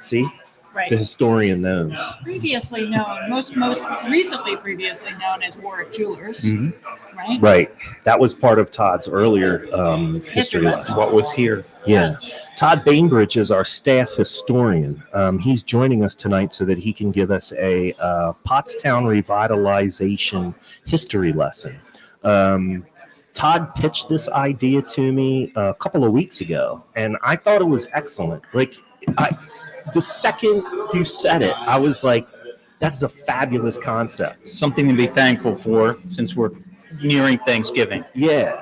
See? Right. The historian knows. Previously known, most recently previously known as Warwick Jewelers, right? Right. That was part of Todd's earlier history lesson. lesson. What was here? Yes. Todd Bainbridge is our staff historian. He's joining us tonight so that he can give us a Pottstown Revitalization history lesson. Todd pitched this idea to me a couple of weeks ago, and I thought it was excellent. The second you said it, I was like, that's a fabulous concept. Something to be thankful for since we're nearing Thanksgiving. Yeah.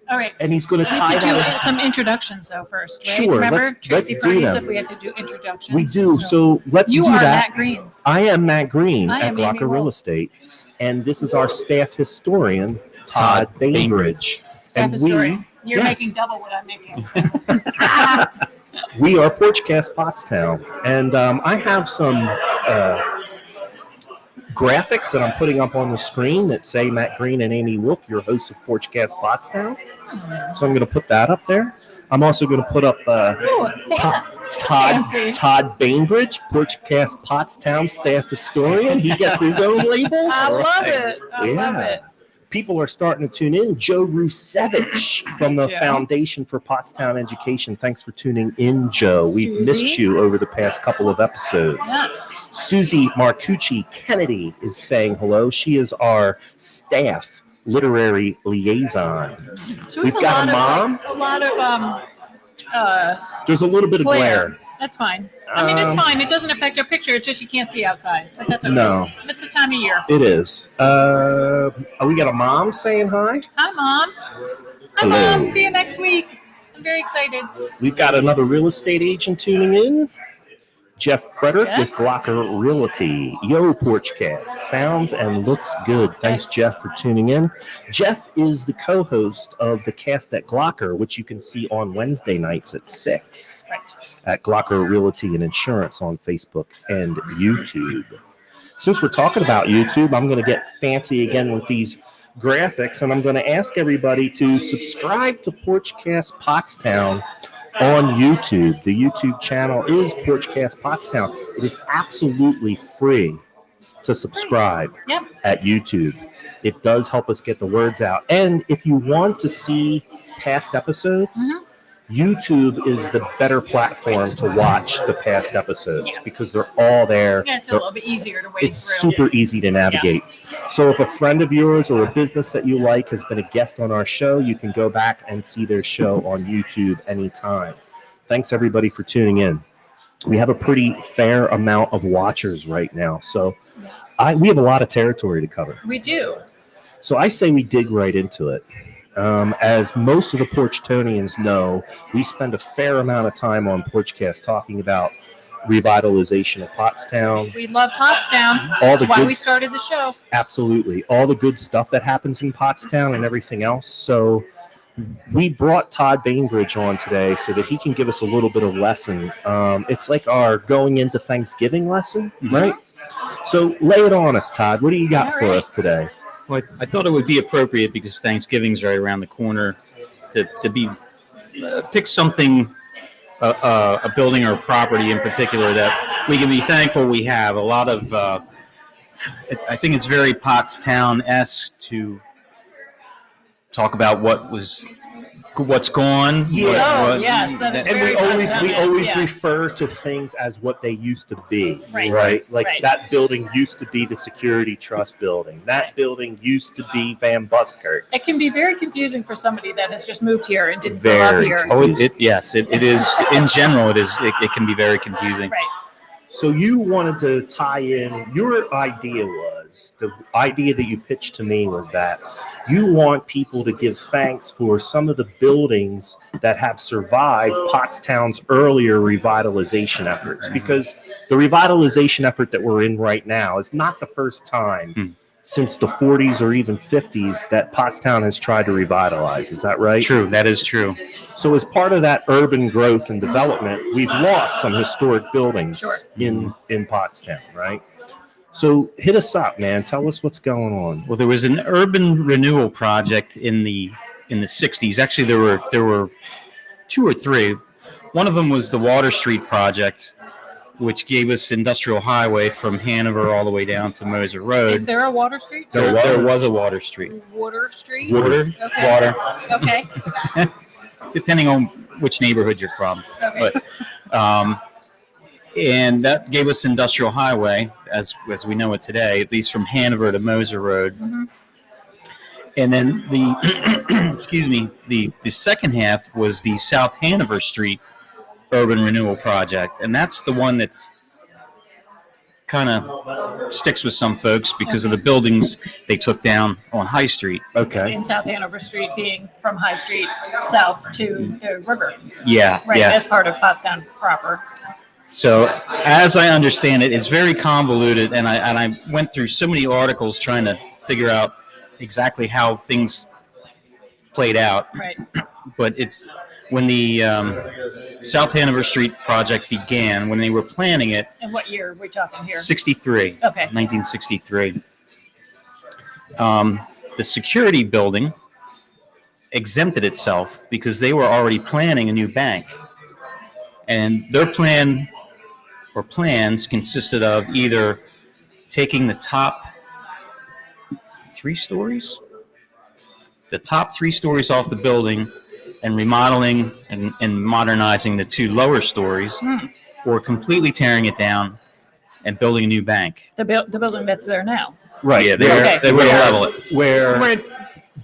All right. And he's going to We tie have to do that. some introductions, though, first, right? Sure, Remember, let's Tracy do Purdy them. said we had to do introductions. We do. So let's you do are that. Matt Green. I am Matt Green I at am Amy Glocker Real Wolf. Estate. And this is our staff historian, Todd Bainbridge. Staff And historian. You're yes. making double what I'm making. We are Porchcast Pottstown. And I have some graphics that I'm putting up on the screen that say Matt Green and Amy Wolf, your hosts of Porchcast Pottstown. So I'm going to put that up there. I'm also going to put up Todd Bainbridge, Porchcast Pottstown staff historian. He gets his own label. I love it. I love it. People are starting to tune in. Joe Rusevich from the Joe. Foundation for Pottstown Education. Thanks for tuning in, Joe. We've Susie. missed you over the past couple of episodes. Yes. Susie Marcucci Kennedy is saying hello. She is our staff literary liaison. So We've got a mom. a lot of There's a little bit of glare. That's fine. I mean, it's fine. It doesn't affect our picture. It's just you can't see outside. But that's okay. No. It's the time of year. It is. We got a mom saying hi. Hi, Mom. Hi, Hello. Mom. See you next week. I'm very excited. We've got another real estate agent tuning in. Jeff Frederick Jeff? with Glocker Realty. Yo, Porchcast. Sounds and looks good. Thanks, Nice. Jeff, for tuning in. Jeff is the co-host of the Cast at Glocker, which you can see on Wednesday nights at 6 Right. at Glocker Realty and Insurance on Facebook and YouTube. Since we're talking about YouTube, I'm going to get fancy again with these graphics, and I'm going to ask everybody to subscribe to Porchcast Pottstown on YouTube. The YouTube channel is Porchcast Pottstown. It is absolutely free to subscribe Yep. at YouTube. It does help us get the words out. And if you want to see past episodes, YouTube is the better platform to watch the past episodes because they're all there. Yeah, it's a They're- little bit easier to wade It's through. super easy to navigate. So if a friend of yours or a business that you like has been a guest on our show, you can go back and see their show on YouTube anytime. Thanks everybody for tuning in. We have a pretty fair amount of watchers right now. So Yes. we have a lot of territory to cover. We do. So I say we dig right into it. As most of the Porchtonians know, we spend a fair amount of time on Porchcast talking about revitalization of Pottstown. We love Pottstown. All That's the why good- we started the show. Absolutely. All the good stuff that happens in Pottstown and everything else. So we brought Todd Bainbridge on today so that he can give us a little bit of lesson. It's like our going into Thanksgiving lesson, right? So lay it on us, Todd. What do you got All for right. us today? Well, I thought it would be appropriate because Thanksgiving's right around the corner to be pick something, a building or a property in particular that we can be thankful we have. A lot of, I think it's very Pottstown-esque to talk about what's gone. Yeah. Yes, that is And very we always Pottstown-esque, yeah. refer to things as what they used to be, Right. Like Right. that building used to be the Security Trust building. That building used to be Van Buskirk. It can be very confusing for somebody that has just moved here and didn't grow up Very here. Oh, yes, it is. In general, it can be very confusing. Right. So you wanted to tie in, your idea was, the idea that you pitched to me was that you want people to give thanks for some of the buildings that have survived Pottstown's earlier revitalization efforts, because the revitalization effort that we're in right now is not the first time since the 40s or even 50s that Pottstown has tried to revitalize. Is that right? True, that is true. So as part of that urban growth and development, we've lost some historic buildings Sure. in Pottstown, right? So hit us up, man. Tell us what's going on. Well, there was an urban renewal project in the 60s. Actually, there were two or three. One of them was the Water Street project, which gave us industrial highway from Hanniver all the way down to Moser Road. Is there a Water Street? There was a Water Street. Water Street? Water, Okay. water, Okay. depending on which neighborhood you're from. Okay. But, and that gave us industrial highway, as we know it today, at least from Hanniver to Moser Road. Mhm. And then the excuse me, the second half was the South Hanniver Street Urban Renewal Project, and that's the one that's kind of sticks with some folks because of the buildings they took down on High Street. Okay. In South Hanover Street being from High Street south to the river. Yeah, Right, yeah. as part of Potsdam proper. So as I understand it, it's very convoluted, and I went through so many articles trying to figure out exactly how things played out. Right. But when the South Hanover Street project began, when they were planning it, And what year are we talking here? 63, Okay. 1963, the security building exempted itself because they were already planning a new bank. And their plan or plans consisted of either taking the top 3 stories off the building and remodeling and modernizing the 2 lower stories, or completely tearing it down and building a new bank. The building that's there now. Right. Yeah, Okay. they were to level it. Where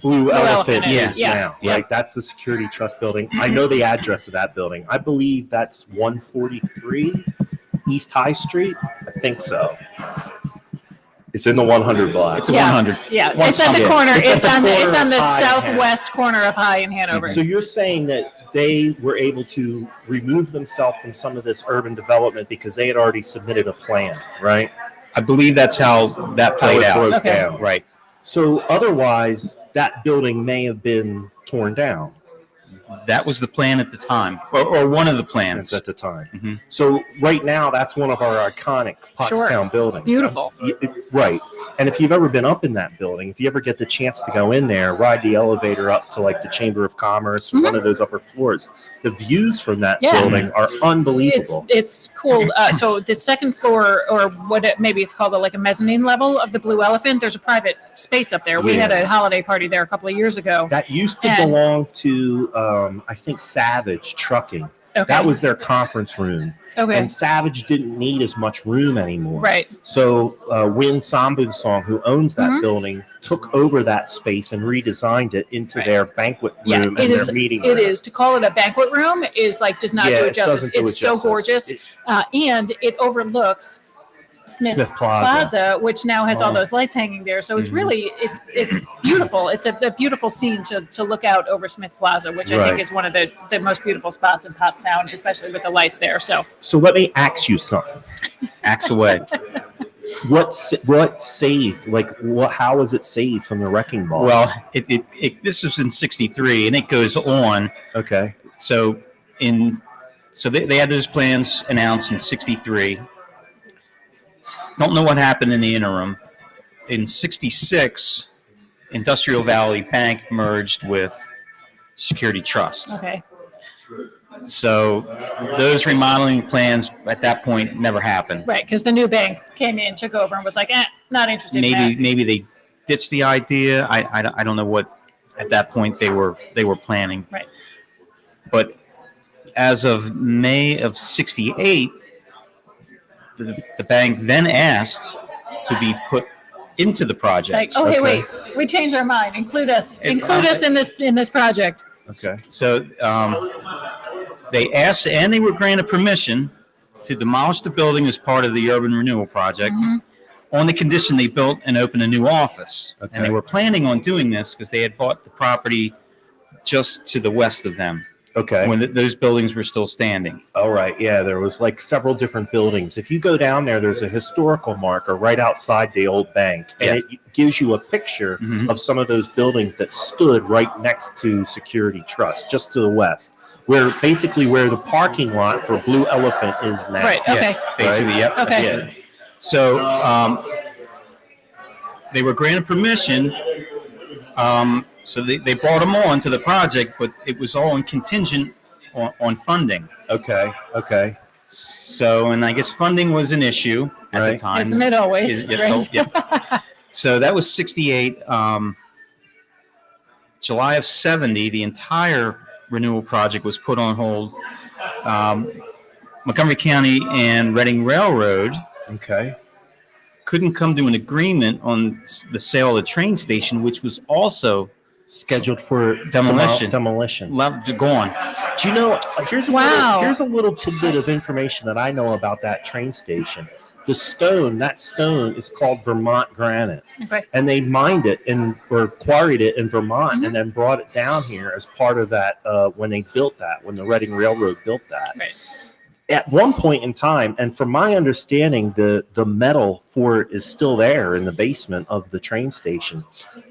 Blue Elephant Elephant is is, now, yeah. right? That's the Security Trust building. I know the address of that building. I believe that's 143 East High Street. I think so. It's in the 100 block. It's a Yeah. 100. Yeah, One it's at the something. corner. It's at It's the on corner it's on of the High and southwest corner of High and Hanover. So you're saying that they were able to remove themselves from some of this urban development because they had already submitted a plan, right? I believe that's how that How played it out. broke Okay. down. Right. So otherwise, that building may have been torn down. That was the plan at the time, or one of the plans. At the time. Mhm. So right now, that's one of our iconic Pottstown buildings. Beautiful. Right. And if you've ever been up in that building, if you ever get the chance to go in there, ride the elevator up to like the Chamber of Commerce or one of those upper floors, the views from that Yeah. building are unbelievable. It's cool. So the second floor, or maybe it's called like a mezzanine level of the Blue Elephant. There's a private space up there. We had Yeah. a holiday party there a couple of years ago. That used to And- belong to, I think, Savage Trucking. Okay. That was their conference room. Okay. And Savage didn't need as much room anymore. Right. So Win Sambun, who owns that Mhm. building, took over that space and redesigned it into Right. their banquet Yeah, room it and is. their meeting room. It is to call it a banquet room is like does not Yeah, do it it justice. doesn't do It's it so justice. gorgeous, It- and it overlooks Smith Plaza, which now has all Oh. those lights hanging there. So it's Mhm. really it's beautiful. It's a beautiful scene to look out over Smith Plaza, which I Right. think is one of the most beautiful spots in Pottstown, especially with the lights there. So So let me ask you something. Axe away. What saved? Like, how was it saved from the wrecking ball? Well, this was in 63, and it goes on. okay. So they had those plans announced in 63. Don't know what happened in the interim. In 66, Industrial Valley Bank merged with Security Trust. okay, So those remodeling plans at that point never happened. right, because the new bank came in, took over, and was like, not interested. in that. Maybe they ditched the idea. I don't know what at that point they were planning. Right. But as of May of 68, the bank then asked to be put into the project. Like, oh, hey, Okay. wait, we changed our mind. Include us. It- Include us in this project. Okay. So they asked, and they were granted permission to demolish the building as part of the urban renewal project, Mhm. on the condition they built and opened a new office. Okay. And they were planning on doing this because they had bought the property just to the west of them Okay. when those buildings were still standing. All right. Yeah, there was like several different buildings. If you go down there's a historical marker right outside the old bank, and Yes. it gives you a picture Mhm. of some of those buildings that stood right next to Security Trust, just to the west, where the parking lot for Blue Elephant is now. Right. Okay. Basically, Right. yep. Okay. Yeah. So they were granted permission. So they brought them on to the project, but it was all contingent on funding. Okay. Okay. So, and I guess funding was an issue at the time. Isn't it always? So that was 68. July of 70, the entire Renewal project was put on hold. Montgomery County and Reading Railroad couldn't come to an agreement on the sale of the train station, which was also scheduled for demolition. Gone. Do you know? Here's a little tidbit of information that I know about that train station. That stone is called Vermont Granite, and they mined it or quarried it in Vermont, and then brought it down here as part of that when they built that, when the Reading Railroad built that. Right. At one point in time, and from my understanding, the metal for it is still there in the basement of the train station.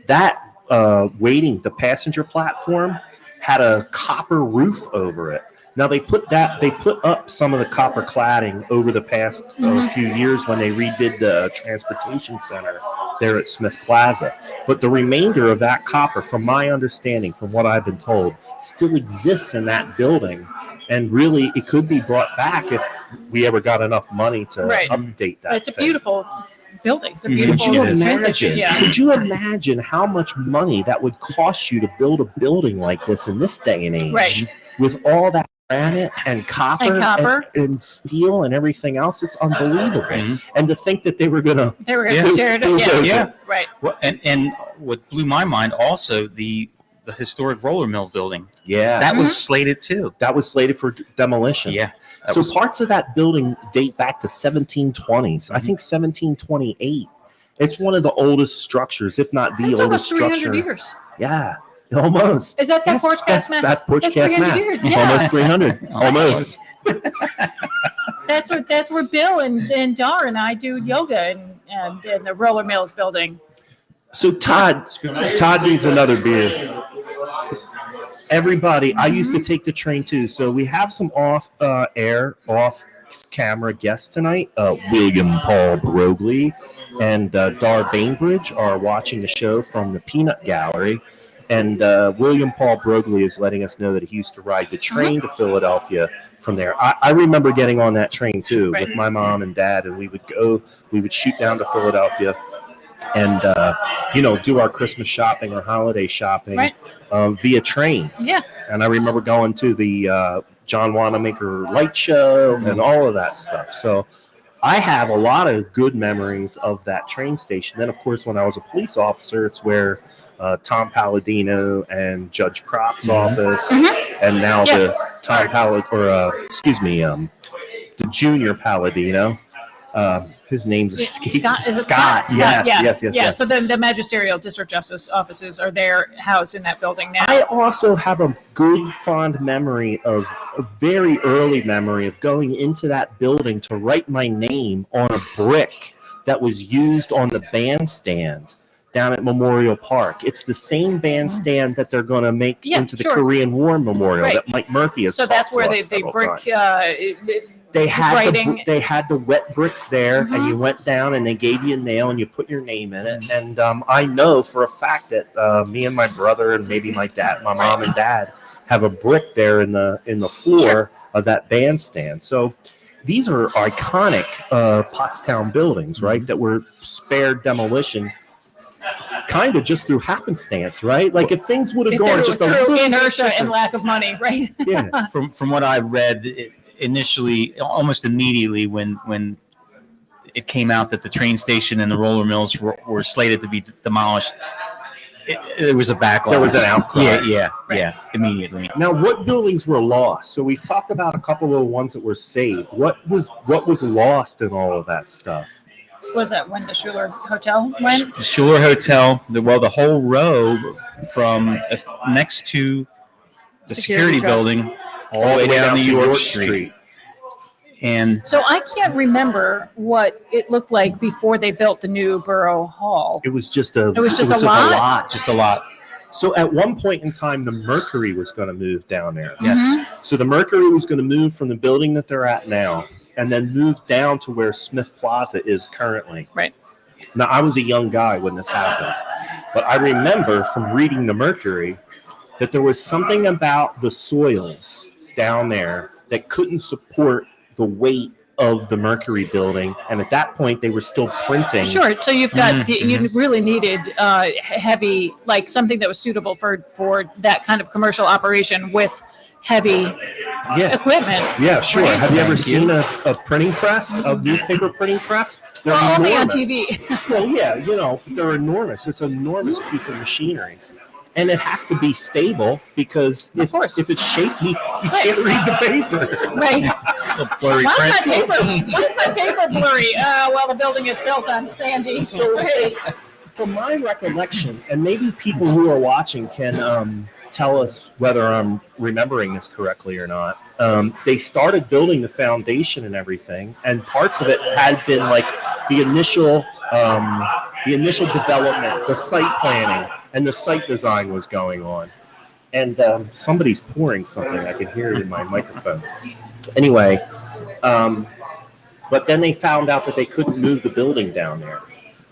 That the passenger platform had a copper roof over it. Now they put up some of the copper cladding over the past few years when they redid the transportation center there at Smith Plaza. But the remainder of that copper, from my understanding, from what I've been told, still exists in that building. And really, it could be brought back if we ever got enough money to update that. It's a beautiful building. It's a beautiful transition. Yeah. Could you imagine how much money that would cost you to build a building like this in this day and age? Right. With all that granite and copper and steel and everything else, it's unbelievable. And to think that they were going to tear it up. Yeah. Right. Well, and what blew my mind also, the historic roller mill building. Yeah. That was slated too. That was slated for demolition. Yeah. So parts of that building date back to 1720s. I think 1728. It's one of the oldest structures, if not the oldest structure. Almost 300 years. Yeah. Almost. Is that the Porchcast map? That's Porchcast map. Yeah. Almost 300. Almost. That's where Bill and Dar and I do yoga and in the roller mills building. So Todd needs another beer. Everybody, I used to take the train too. So we have some off camera guests tonight. William Paul Brogley and Dar Bainbridge are watching the show from the Peanut Gallery. And William Paul Brogley is letting us know that he used to ride the train to Philadelphia from there. I remember getting on that train too with my mom and dad, and we would shoot down to Philadelphia and do our Christmas shopping or holiday shopping via train. Yeah. And I remember going to the John Wanamaker light show and all of that stuff. So I have a lot of good memories of that train station. Then, of course, when I was a police officer, it's where Tom Palladino and Judge Kropp's office, and now the Tom the Junior Palladino. His name's Scott. Is it Scott? Yes. So the magisterial district justice offices are there, housed in that building now. I also have a good, fond memory of a very early memory of going into that building to write my name on a brick that was used on the bandstand down at Memorial Park. It's the same bandstand that they're going to make into the Korean War Memorial that Mike Murphy has. So that's where they brick. They had the wet bricks there, and you went down and they gave you a nail and you put your name in it. And I know for a fact that me and my brother and maybe my mom and dad have a brick there in the floor of that bandstand. So these are iconic Pottstown buildings, right? That were spared demolition. Kind of just through happenstance, right? Like if things would have gone just through inertia and lack of money, right? Yeah. From what I read, initially, almost immediately, when it came out that the train station and the roller mills were slated to be demolished, there was a backlash. There was an outcry. Yeah, immediately. Now, what buildings were lost? So we've talked about a couple of the ones that were saved. What was lost in all of that stuff? Was that when the Schuler Hotel went? The Schuler Hotel, the whole row from next to the security building all the way down New York Street. And so I can't remember what it looked like before they built the new Borough Hall. It was just a lot. So at one point in time, the Mercury was going to move down there. Yes. So the Mercury was going to move from the building that they're at now and then move down to where Smith Plaza is currently. Right. Now, I was a young guy when this happened, but I remember from reading the Mercury that there was something about the soils down there that couldn't support the weight of the Mercury building, and at that point they were still printing. Sure. So you've got you really needed heavy, like something that was suitable for that kind of commercial operation with heavy equipment. Yeah, sure. Right? Have you ever seen a printing press, a newspaper printing press? They're Only on enormous. TV. Well, yeah, they're enormous. It's an enormous piece of machinery. And it has to be stable because if it's shaky, you can't read the paper. Right. Blurry Why print. is my paper blurry? Well, the building is built on sandy. So, from my recollection, and maybe people who are watching can tell us whether I'm remembering this correctly or not. They started building the foundation and everything, and parts of it had been like the initial development, the site planning, and the site design was going on. And somebody's pouring something. I can hear it in my microphone. Anyway, but then they found out that they couldn't move the building down there.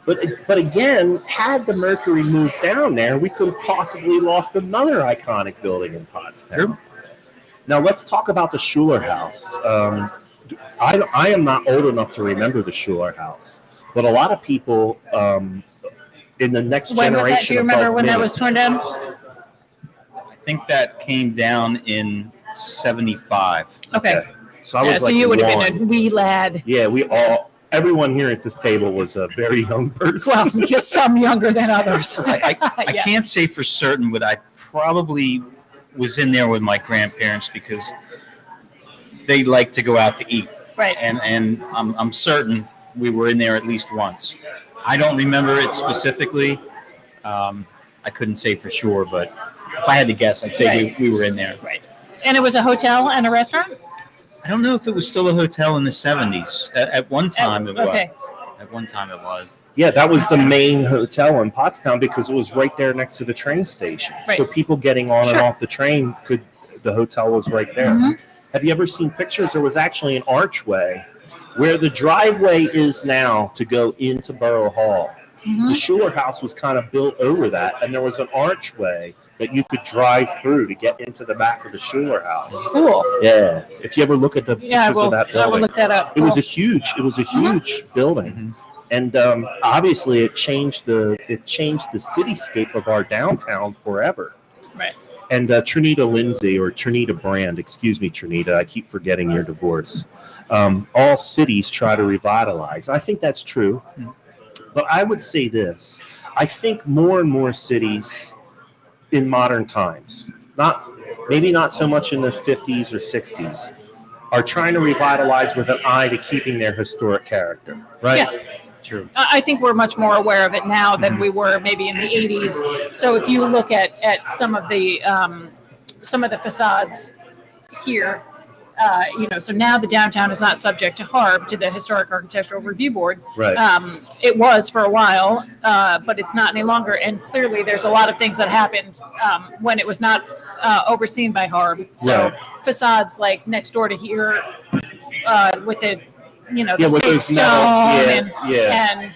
But again, had the Mercury moved down there, we could have possibly lost another iconic building in Potsdam. Sure. Now let's talk about the Schuler House. I am not old enough to remember the Schuler House, but a lot of people in the next generation. Do you remember when that was torn down? I think that came down in 75. Okay. So I was so you would have been a wee lad. Yeah, everyone here at this table was a very young person. Well, just some younger than others. I can't say for certain, but I probably was in there with my grandparents because they like to go out to eat. Right. And I'm certain we were in there at least once. I don't remember it specifically. I couldn't say for sure, but if I had to guess, I'd say we were in there. Right. And it was a hotel and a restaurant? I don't know if it was still a hotel in the 70s. At one time, it was. Okay. At one time, it was. Yeah, that was the main hotel in Potsdam because it was right there next to the train station. Right. So people getting on and off the train the hotel was right there. Mm-hmm. Have you ever seen pictures? There was actually an archway where the driveway is now to go into Borough Hall. Mm-hmm. The Schuler House was kind of built over that, and there was an archway that you could drive through to get into the back of the Schuler House. Cool. Yeah. If you ever look at the pictures of that building, I will look that up. It was a huge building. Mm-hmm. And obviously it changed the cityscape of our downtown forever. Right. And Trinita Lindsay, or Trinita Brand, excuse me, Trinita, I keep forgetting your divorce. All cities try to revitalize. I think that's true. But I would say this. I think more and more cities in modern times, maybe not so much in the 50s or 60s, are trying to revitalize with an eye to keeping their historic character, right? Yeah. True. I think we're much more aware of it now than we were maybe in the 80s. So if you look at some of the facades here, so now the downtown is not subject to HARB, to the Historic Architectural Review Board. Right. It was for a while, but it's not any longer. And clearly there's a lot of things that happened when it was not overseen by HARB. So facades like next door to here with the the fake stone and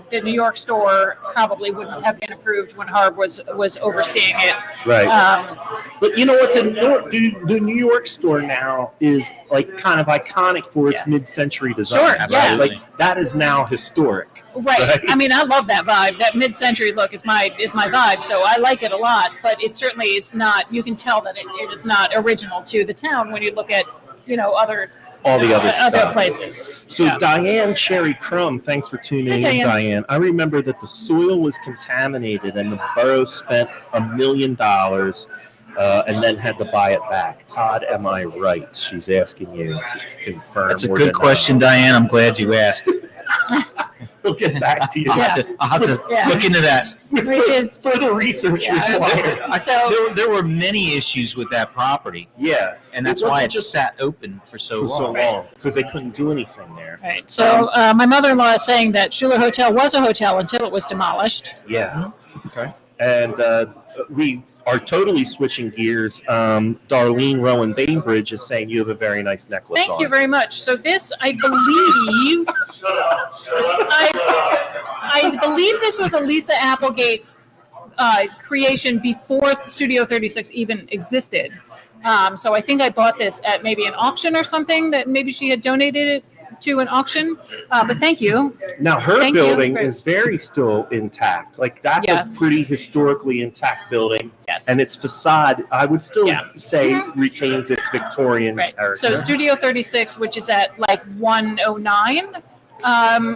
the New York store probably wouldn't have been approved when HARB was overseeing it. Right. But you know what? The New York store now is like kind of iconic for its mid-century design. Sure. Yeah. Like that is now historic. Right. I mean, I love that vibe. That mid-century look is my vibe. So I like it a lot. But it certainly is not. You can tell that it is not original to the town when you look at all the other places. So Diane Cherry Crum, thanks for tuning in, Diane. I remember that the soil was contaminated and the borough spent $1 million and then had to buy it back. Todd, am I right? She's asking you to confirm. That's a good question, Diane. I'm glad you asked. We'll get back to you. I'll have to look into that. Which is further research required. There were many issues with that property. Yeah. And that's why it sat open for so long. Because they couldn't do anything there. Right. So my mother-in-law is saying that Schuler Hotel was a hotel until it was demolished. Yeah. Okay. And we are totally switching gears. Darlene Rowan Bainbridge is saying you have a very nice necklace on. Thank you very much. So this, I believe, I believe this was a Lisa Applegate creation before Studio 36 even existed. So I think I bought this at maybe an auction or something that maybe she had donated it to an auction. But thank you. Now her Thank you building for- is very still intact. Like that's Yes. a pretty historically intact building, Yes. and its facade, I would still Yeah. say, retains its Victorian Right. character. So Studio 36, which is at like 109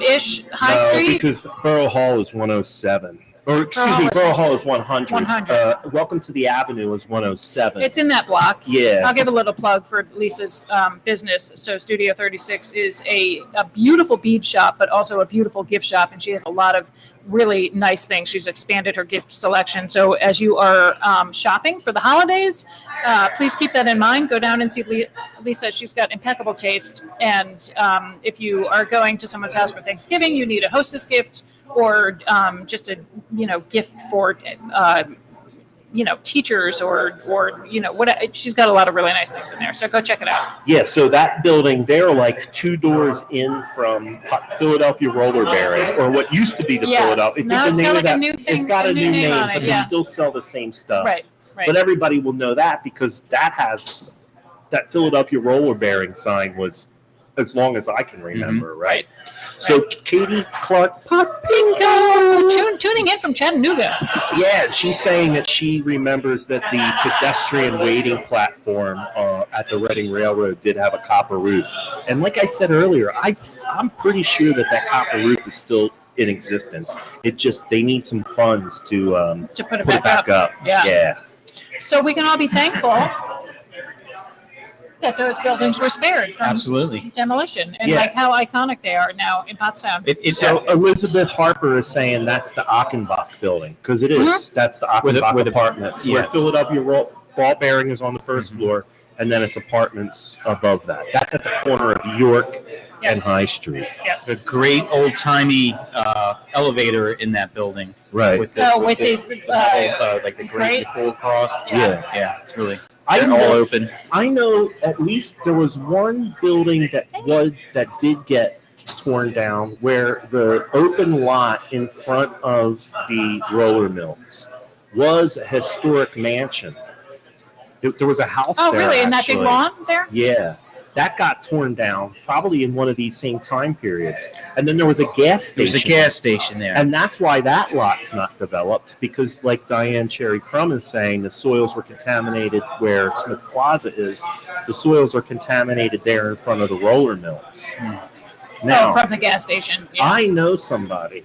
ish High No, Street. because Borough Hall is 107. Or excuse Borough me, Hall is Borough Hall is 100. 100. Welcome to the Avenue is 107. It's in that block. Yeah. I'll give a little plug for Lisa's business. So Studio 36 is a beautiful bead shop, but also a beautiful gift shop. And she has a lot of really nice things. She's expanded her gift selection. So as you are shopping for the holidays, please keep that in mind. Go down and see Lisa. She's got impeccable taste. And if you are going to someone's house for Thanksgiving, you need a hostess gift or just a gift for teachers or what. She's got a lot of really nice things in there. So go check it out. Yeah, so that building, they're like 2 doors in from Philadelphia Roller Bearing, or what used to be the Yes. Philadelphia. Now it's got like a new thing, it's got a new name, on it, but they yeah. still sell the same stuff. Right. But everybody will know that because that Philadelphia Roller Bearing sign was as long as I can remember, right? So Katie Clark Pinko tuning in from Chattanooga. Yeah, she's saying that she remembers that the pedestrian waiting platform at the Reading Railroad did have a copper roof. And like I said earlier, I'm pretty sure that copper roof is still in existence. It just, they need some funds to put it back up. Yeah. So we can all be thankful that those buildings were spared from Absolutely. demolition, and Yeah. like how iconic they are now in Potsdam. So Elizabeth Harper is saying that's the Achenbach building, because it is. That's the Achenbach apartments, where Philadelphia Ball Bearing is on the first floor, and then it's apartments above that. That's at the corner of York and High Street. A great old-timey elevator in that building. Right. With the like the great pull across. Yeah, it's really all open. I know at least there was one building that did get torn down, where the open lot in front of the roller mills was a historic mansion. There was a house there. Oh, really? In that big lawn there? Yeah. That got torn down probably in one of these same time periods. And then there was a gas station. There's a gas station there. And that's why that lot's not developed, because like Diane Cherry Crum is saying, the soils were contaminated where Smith Plaza is. The soils are contaminated there in front of the roller mills. Now, from the gas station. Yeah. I know somebody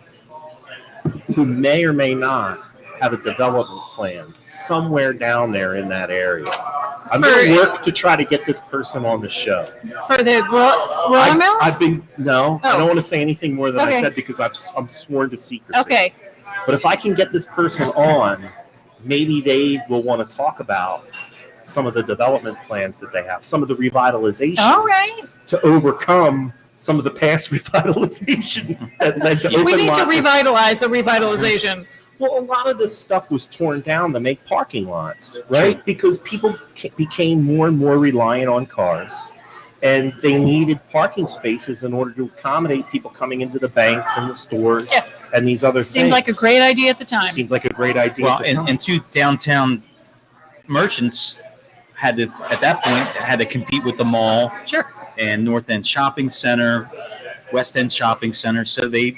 who may or may not have a development plan somewhere down there in that area. I'm going to work to try to get this person on the show. For the roller mills? I don't want to say anything more than I said, because I'm sworn to secrecy. Okay. But if I can get this person on, maybe they will want to talk about some of the development plans that they have, some of the revitalization. All right. To overcome some of the past revitalization that led to open We need to lots of- revitalize the revitalization. Well, a lot of this stuff was torn down to make parking lots, right? Because people became more and more reliant on cars, and they needed parking spaces in order to accommodate people coming into the banks and the stores and these other things. Seemed like a great idea at the time. Seemed like a great idea. Well, at the time. and 2 downtown merchants had to compete with the mall. Sure. And North End Shopping Center, West End Shopping Center. So they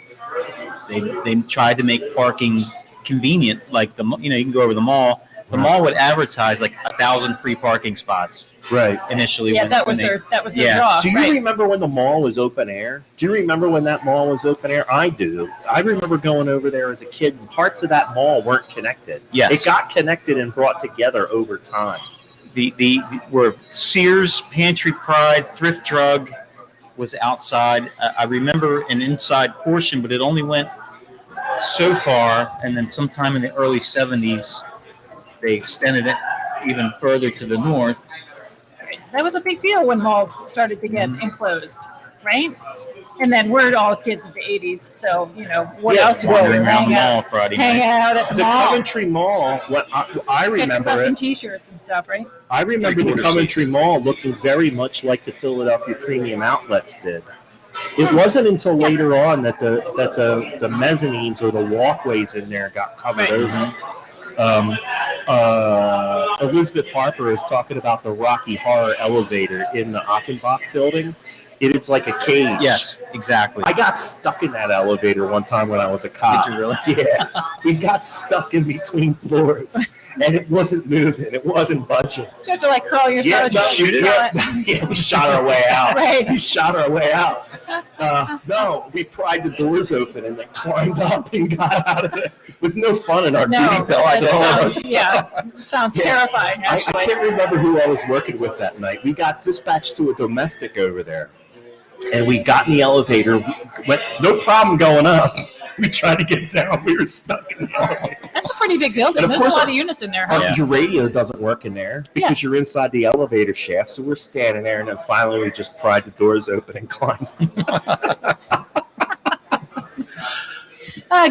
tried to make parking convenient, like you can go over the mall. The mall would advertise like 1,000 free parking spots. Right. Initially. Yeah, that was their draw. Do you remember when the mall was open air? Do you remember when that mall was open air? I do. I remember going over there as a kid, and parts of that mall weren't connected. Yes. It got connected and brought together over time. The where Sears, Pantry Pride, Thrift Drug was outside. I remember an inside portion, but it only went so far, and then sometime in the early 70s, they extended it even further to the north. That was a big deal when malls started to get enclosed, right? And then we're all kids of the 80s, so, what else do we do? Around the mall Friday hang night. out at the mall. The Coventry Mall, what I Get your remember custom it. T-shirts and stuff, right? I remember the Three-quarter Coventry Mall looking very much like the Philadelphia Premium Outlets did. It wasn't until later on that the mezzanines or the walkways in there got covered over. Elizabeth Harper is talking about the Rocky Horror elevator in the Ottenbach building. It is like a cage. Yes, exactly. I got stuck in that elevator one time when I was a cop. Did you really? Yeah. We got stuck in between floors, and it wasn't moving. It wasn't budging. Did you have to like curl yourself? shoot it? Yeah, we shot our way out. Right. We shot our way out. No, we pried the doors open and then climbed up and got out of it. It was no fun in our duty belts that at all. sounds terrifying. I Actually, can't remember who I was working with that night. We got dispatched to a domestic over there. And we got in the elevator. We went, no problem going up. We tried to get down. We were stuck in the elevator. that's a pretty big building. And of There's course a lot of units in there. Huh? Your radio doesn't work in there because you're inside the elevator shaft. So we're standing there, and then finally we just pried the doors open and climbed.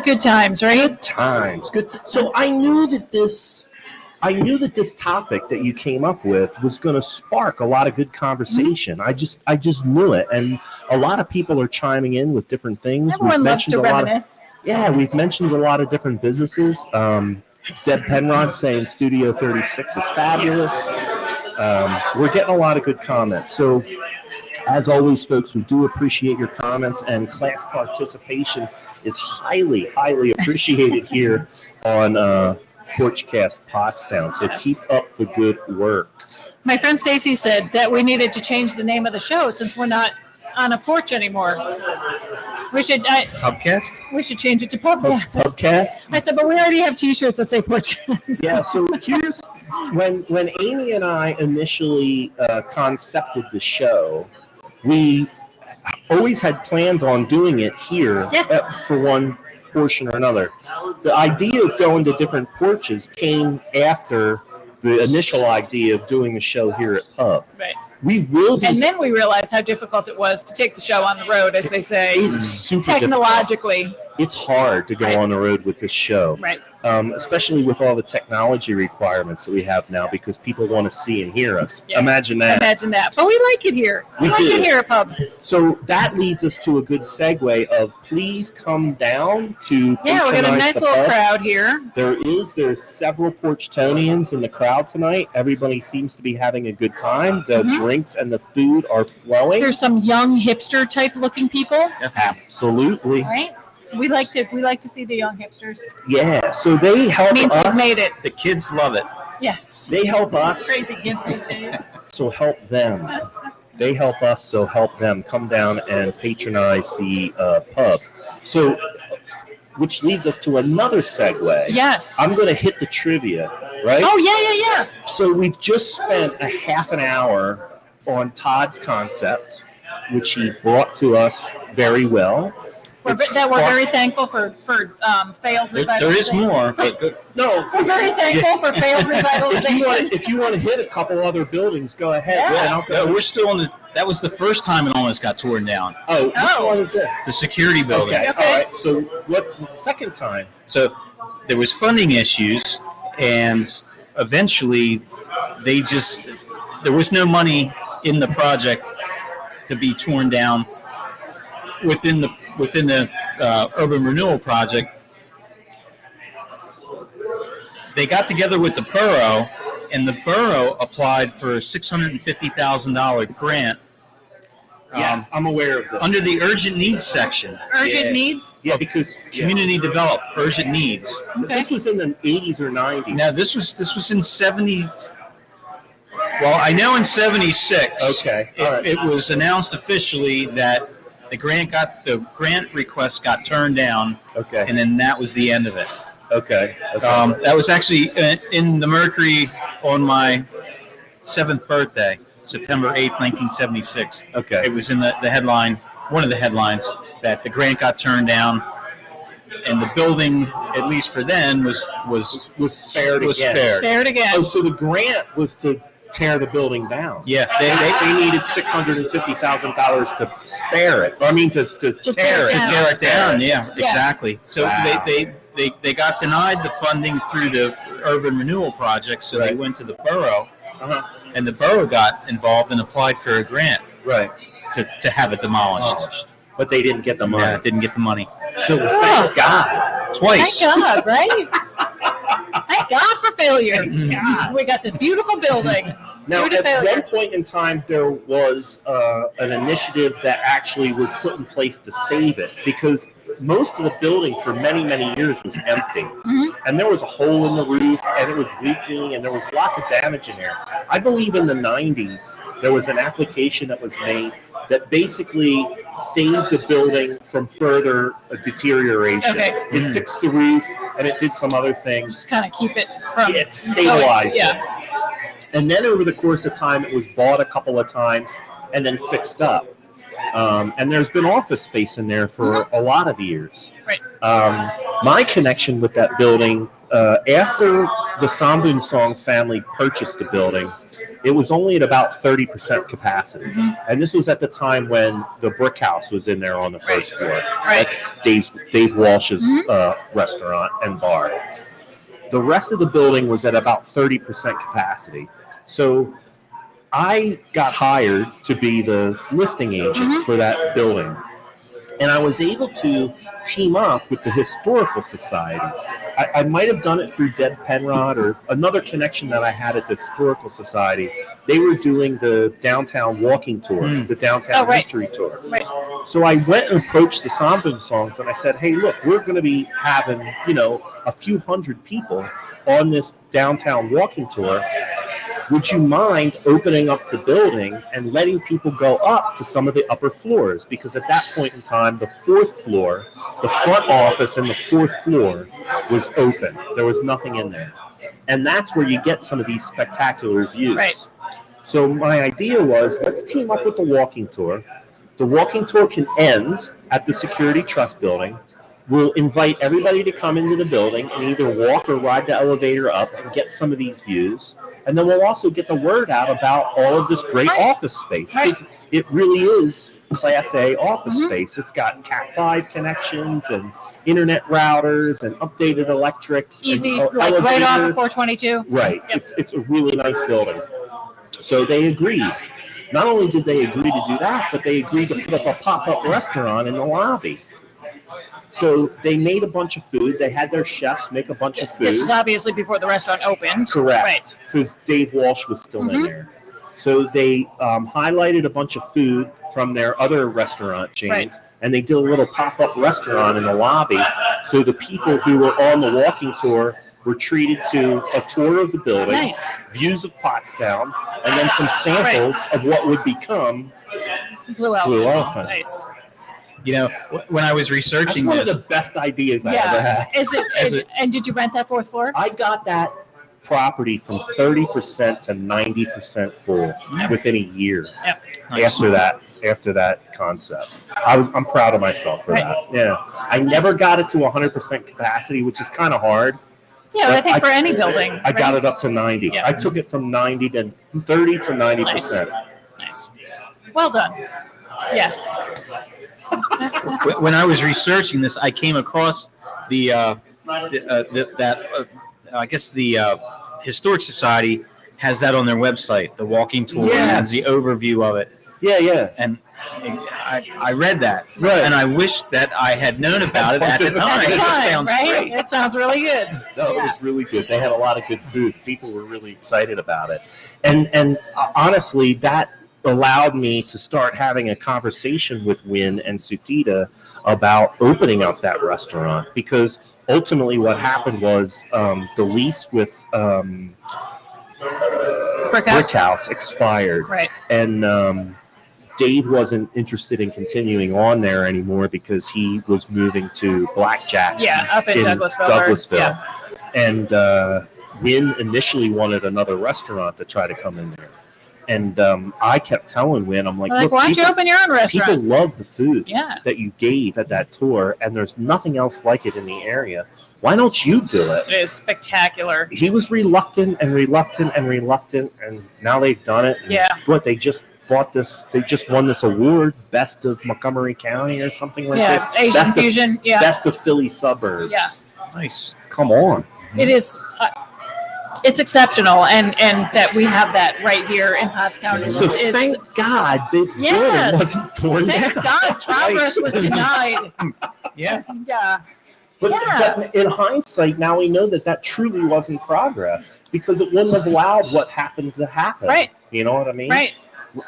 Good times, right? Good times. Good. So I knew that this topic that you came up with was going to spark a lot of good conversation. Mm-hmm. I just knew it, and a lot of people are chiming in with different things. Everyone loves to reminisce. We've mentioned a lot of different businesses. Deb Penrod saying Studio 36 is fabulous. We're getting a lot of good comments. So, as always, folks, we do appreciate your comments, and class participation is highly, highly appreciated here on Porchcast Pottstown. So keep up the good work. My friend Stacy said that we needed to change the name of the show since we're not on a porch anymore. We should Pubcast? We should change it to Pubcast. Pubcast? I said, but we already have T-shirts that say Porchcast. Yeah. So here's when Amy and I initially concepted the show, we always had planned on doing it here for one portion or another. The idea of going to different porches came after the initial idea of doing a show here at Pub. Right. We will be. And then we realized how difficult it was to take the show on the road, as they say, It's super technologically. difficult. It's hard to go on the road with this show. Right. Especially with all the technology requirements that we have now, because people want to see and hear us. Yeah. Imagine that. But we like it here. We like it here at Pub. So that leads us to a good segue of please come down to Yeah, we got a patronize nice the little pub. crowd here. There's several Porchtonians in the crowd tonight. Everybody seems to be having a good time. The drinks and the food are flowing. There's some young hipster type looking people. Absolutely. Right? We like to see the young hipsters. Yeah. So they help Means us. we've made it. The kids love it. Yeah. They help us. Crazy kids these days. So help them. They help us, so help them. Come down and patronize the pub. So, which leads us to another segue. Yes. I'm going to hit the trivia, right? Oh, yeah. So we've just spent a half an hour on Todd's concept, which he brought to us very well. We're very thankful for failed revitalization. There is more. No, We're very thankful for failed revitalization. if you want to hit a couple other buildings, go ahead. Yeah. And I'll go. We're still on that was the first time it almost got torn down. Oh, which one is this? The security building. Okay. All right. So what's the second time? So there was funding issues, and eventually there was no money in the project to be torn down within the urban renewal project. They got together with the borough, and the borough applied for a $650,000 grant. Yes, I'm aware of this. Under the urgent needs section. Urgent needs? Yeah, because Community develop urgent needs. Okay. this was in the 80s or 90s. Now this was in 70. Well, I know in 76. Okay. All right. It was announced officially that the grant request got turned down. Okay. And then that was the end of it. Okay. That was actually in the Mercury on my 7th birthday, September 8th, 1976. Okay. It was in the headline, one of the headlines, that the grant got turned down, and the building, at least for then, was spared again. Spared again. Oh, so the grant was to tear the building down. Yeah. They needed $650,000 to spare it. I mean, to tear it. To tear it down, Yeah. exactly. So Wow. they got denied the funding through the urban renewal project, so they went to the borough, and the borough got involved and applied for a grant to have it demolished. But they didn't get the money. Yeah, didn't get the money. So thank God. Twice. Thank God, right? Thank God for failure. God. We got this beautiful building. Now, Due to at failure. one point in time, there was an initiative that actually was put in place to save it because most of the building for many, many years was empty. And there was a hole in the roof, and it was leaking, and there was lots of damage in there. I believe in the 90s, there was an application that was made that basically saved the building from further deterioration. Okay. It fixed the roof, and it did some other things. Just kind of keep it from It stabilized going. it. And then over the course of time, it was bought a couple of times and then fixed up. And there's been office space in there for a lot of years. Right. My connection with that building, after the Sambun Song family purchased the building, it was only at about 30% capacity. And this was at the time when the Brick House was in there on the first floor. Right. Dave Walsh's restaurant and bar. The rest of the building was at about 30% capacity. So I got hired to be the listing agent for that building. And I was able to team up with the Historical Society. I might have done it through Deb Penrod or another connection that I had at the Historical Society. They were doing the downtown walking tour, the downtown history tour. Right. So I went and approached the Sambun Songs and I said, hey, look, we're going to be having, a few hundred people on this downtown walking tour. Would you mind opening up the building and letting people go up to some of the upper floors? Because at that point in time, the fourth floor, the front office and the fourth floor was open. There was nothing in there. And that's where you get some of these spectacular views. Right. So my idea was, let's team up with the walking tour. The walking tour can end at the Security Trust building. We'll invite everybody to come into the building and either walk or ride the elevator up and get some of these views. And then we'll also get the word out about all of this great office space. Because it really is Class A office space. It's got Cat 5 connections and internet routers and updated electric. Easy, and like right off elevator. of 422. Right. Yep. It's a really nice building. So they agreed. Not only did they agree to do that, but they agreed to put up a pop-up restaurant in the lobby. So they made a bunch of food. They had their chefs make a bunch of food. This is obviously before the restaurant opened. Correct. Right. Because Dave Walsh was still in there. So they highlighted a bunch of food from their other restaurant chains, and they did a little pop-up restaurant in the lobby. So the people who were on the walking tour were treated to a tour of the building, Nice. views of Pottstown, and then some samples of what would become Blue Elephant. Blue Elephant. Nice. When I was researching That's one this, of the best ideas I ever had. And did you rent that fourth floor? I got that property from 30% to 90% full within a year Nice. after that concept. I'm proud of myself for that. Yeah. I never got it to 100% capacity, which is kind of hard. Yeah, but I think for any building. I got it up to 90. Yeah. I took it from 30 to 90%. Nice. Well done. Yes. when I was researching this, I came across the Historic Society has that on their website, the walking tour and the overview of it. Yeah. And I read that, Right. and I wish that I had known about it at the time. At the It just time, sounds right? great. It sounds really good. No, it was really good. They had a lot of good food. People were really excited about it. And honestly, that allowed me to start having a conversation with Win and Sutita about opening up that restaurant, because ultimately what happened was the lease with Brick Brick House expired. Right. And Dave wasn't interested in continuing on there anymore because he was moving to Blackjack's Up in Douglasville. Yeah. And Win initially wanted another restaurant to try to come in there. And I kept telling Win, I'm like, Like, look, why don't you open your own people restaurant? love the food Yeah. that you gave at that tour, and there's nothing else like it in the area. Why don't you do it? It is spectacular. He was reluctant, and now they've done it. And Yeah. What, they just bought this, they just won this award, Best of Montgomery County or something like this. Asian Best fusion. Of, Best of Philly suburbs. Yeah. Nice. Come on. It is. It's exceptional, and that we have that right here in Pottstown. So thank God the building wasn't torn Thank down. God progress was denied. Yeah. Yeah. But in hindsight, now we know that truly wasn't progress because it wouldn't have allowed what happened to happen. Right. You know what I mean? Right.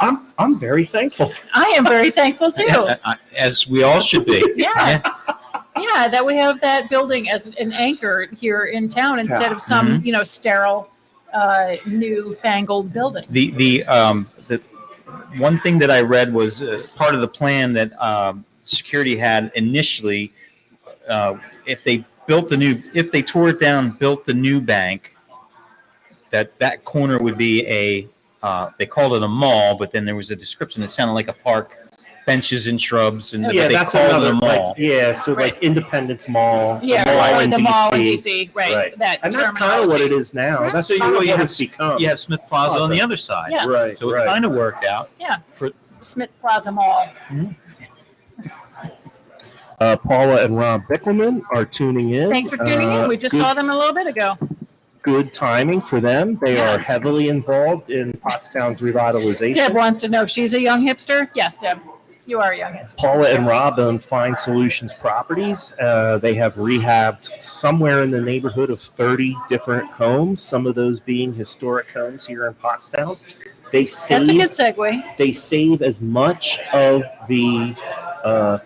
I'm very thankful. I am very thankful too. As we all should be. Yes. Yeah, that we have that building as an anchor here in town instead of some, sterile, newfangled building. The one thing that I read was part of the plan that security had initially. If they tore it down, built the new bank, that corner would be they called it a mall, but then there was a description that sounded like a park, benches and shrubs, and they that's called another it a mall. Like Independence Mall. Yeah, the mall in DC, right? And that's kind of what it is now. Mm-hmm. That's So kind of you what have it's become. You have Smith Plaza on the other side. Yes. Right. So it kind of worked out. Yeah. For Smith Plaza Mall. Paula and Rob Bickelman are tuning in. Thanks for tuning in. We just saw them a little bit ago. Good timing for them. They are heavily involved in Pottstown's revitalization. Deb wants to know if she's a young hipster. Yes, Deb, you are a young hipster. Paula and Rob own Fine Solutions Properties. They have rehabbed somewhere in the neighborhood of 30 different homes, some of those being historic homes here in Pottstown. That's a good segue. They save as much of the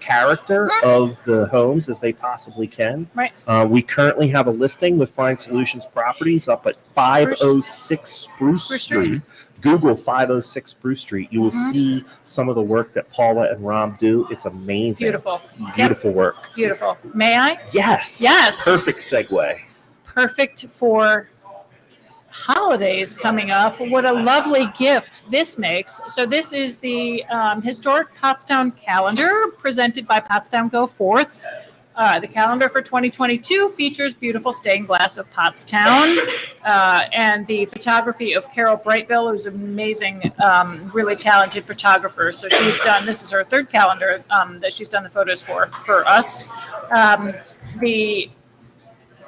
character of the homes as they possibly can. Right. We currently have a listing with Fine Solutions Properties up at 506 Spruce Street. Google 506 Spruce Street. You will see some of the work that Paula and Rob do. It's amazing. Beautiful work. Beautiful. May I? Yes. Perfect segue. Perfect for holidays coming up. What a lovely gift this makes. So this is the historic Potsdam Calendar presented by Potsdam Go Forth. The calendar for 2022 features beautiful stained glass of Pottstown and the photography of Carol Brightville, who's an amazing, really talented photographer. So this is her third calendar that she's done the photos for us. The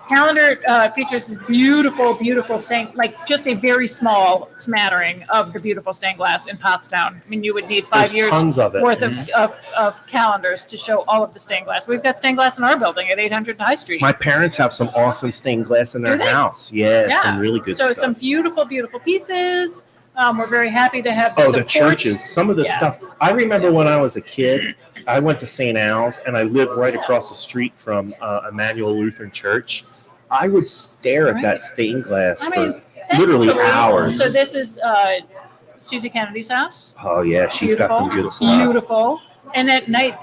calendar features this beautiful stained, like just a very small smattering of the beautiful stained glass in Pottstown. I mean, you would need 5 years worth of calendars to show all of the stained glass. We've got stained glass in our building at 800 High Street. My parents have some awesome stained glass in their house. Yeah, some really good stuff. So some beautiful pieces. We're very happy to have the the churches. Some of the stuff. I remember when I was a kid, I went to St. Al's, and I lived right across the street from Emmanuel Lutheran Church. I would stare at that stained glass for literally hours. So this is Susie Kennedy's house. Oh, yeah. She's got some good stuff. Beautiful. And at night,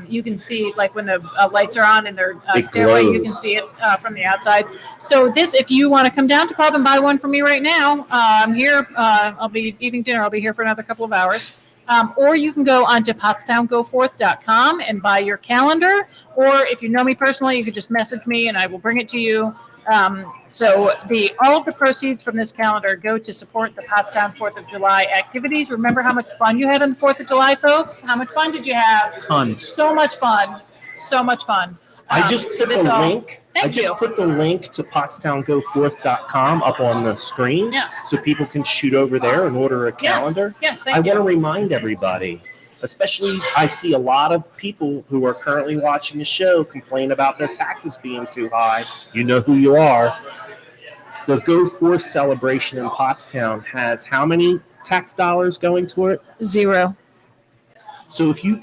you can see, like when the lights are on in their stairway, you can see it from the outside. So if you want to come down to Pub and buy one from me right now, I'm here. I'll be eating dinner. I'll be here for another couple of hours. Or you can go onto PotsdamGoForth.com and buy your calendar. Or if you know me personally, you can just message me and I will bring it to you. So all of the proceeds from this calendar go to support the Potsdam 4th of July activities. Remember how much fun you had on the 4th of July, folks? How much fun did you have? Tons. So much fun. I just put the link. Put the link to PotsdamGoForth.com up on the screen, so people can shoot over there and order a calendar. Yes, I want to remind everybody, especially I see a lot of people who are currently watching the show complain about their taxes being too high. You know who you are. The Go Forth celebration in Pottstown has how many tax dollars going to it? 0. So if you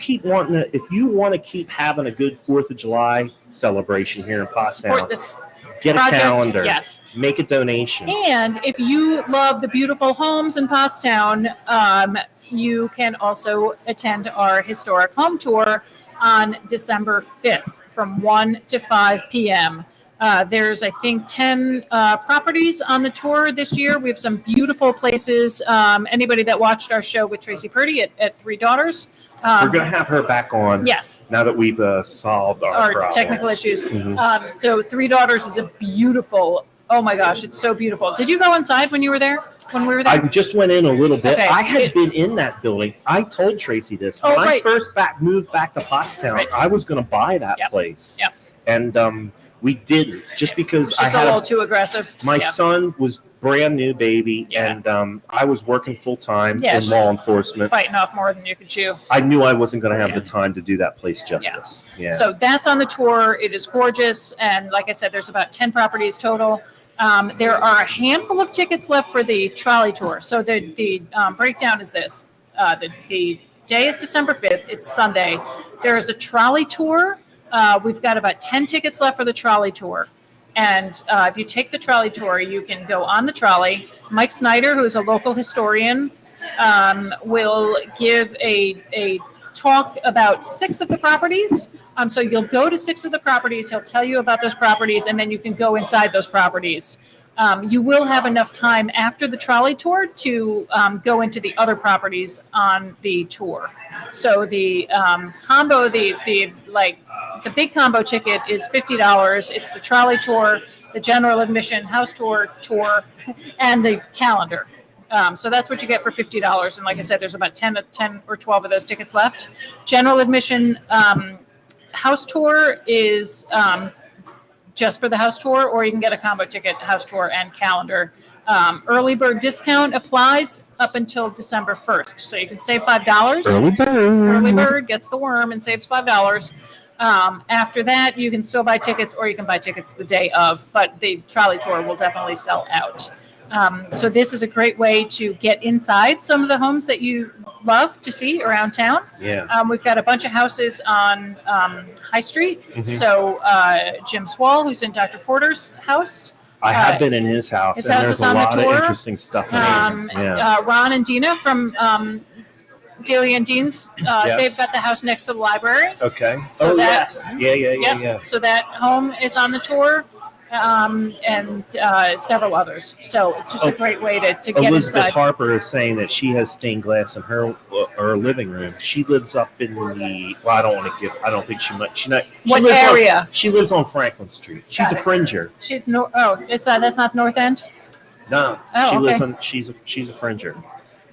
want to keep having a good 4th of July celebration here in Pottstown, get a calendar. Yes. Make a donation. And if you love the beautiful homes in Pottstown, you can also attend our historic home tour on December 5th from 1 to 5 p.m. There's, I think, 10 properties on the tour this year. We have some beautiful places. Anybody that watched our show with Tracy Purdy at Three Daughters. We're going to have her back on. Yes. Now that we've solved our problems. Technical issues. So Three Daughters is a beautiful, oh my gosh, it's so beautiful. Did you go inside when you were there? When we were there? I just went in a little bit. Okay. I had been in that building. I told Tracy this. When I first moved back to Pottstown, I was going to buy that place. Yep. And We didn't, just because It's just a little too aggressive. my Yeah. son was brand new baby, Yeah. and I was working full time Yeah, in it's law enforcement. Biting off more than you could chew. I knew I wasn't going to have Yeah. the time to do that place justice. Yeah. So that's on the tour. It is gorgeous. And like I said, there's about 10 properties total. There are a handful of tickets left for the trolley tour. So the breakdown is this. The day is December 5th. It's Sunday. There is a trolley tour. We've got about 10 tickets left for the trolley tour. And if you take the trolley tour, you can go on the trolley. Mike Snyder, who is a local historian, will give a talk about 6 of the properties. So you'll go to 6 of the properties. He'll tell you about those properties, and then you can go inside those properties. You will have enough time after the trolley tour to go into the other properties on the tour. So the combo, the big combo ticket is $50. It's the trolley tour, the general admission house tour, and the calendar. So that's what you get for $50. And like I said, there's about 10 or 12 of those tickets left. General admission house tour is just for the house tour, or you can get a combo ticket, house tour and calendar. Early bird discount applies up until December 1st. So you can save $5. Early bird. Early bird gets the worm and saves $5. After that, you can still buy tickets, or you can buy tickets the day of, but the trolley tour will definitely sell out. So this is a great way to get inside some of the homes that you love to see around town. Yeah. We've got a bunch of houses on High Street. Mhm. So Jim Swall, who's in Dr. Porter's house. I have been in his house, his and house there's is a on the lot of tour. interesting stuff. Yeah. Ron and Dina from Daly and Dean's, Yes. they've got the house next to the library. Okay. So that- yes. Yeah. So that home is on the tour, and several others. So it's just a great way to get Elizabeth inside. Harper is saying that she has stained glass in her living room. She lives up in the. Well, I don't want to give. I don't think she might. She What lives area? She lives on Franklin Street. She's Got a it. fringer. She's that's not North End. No, Oh, she lives okay. on. She's a fringer.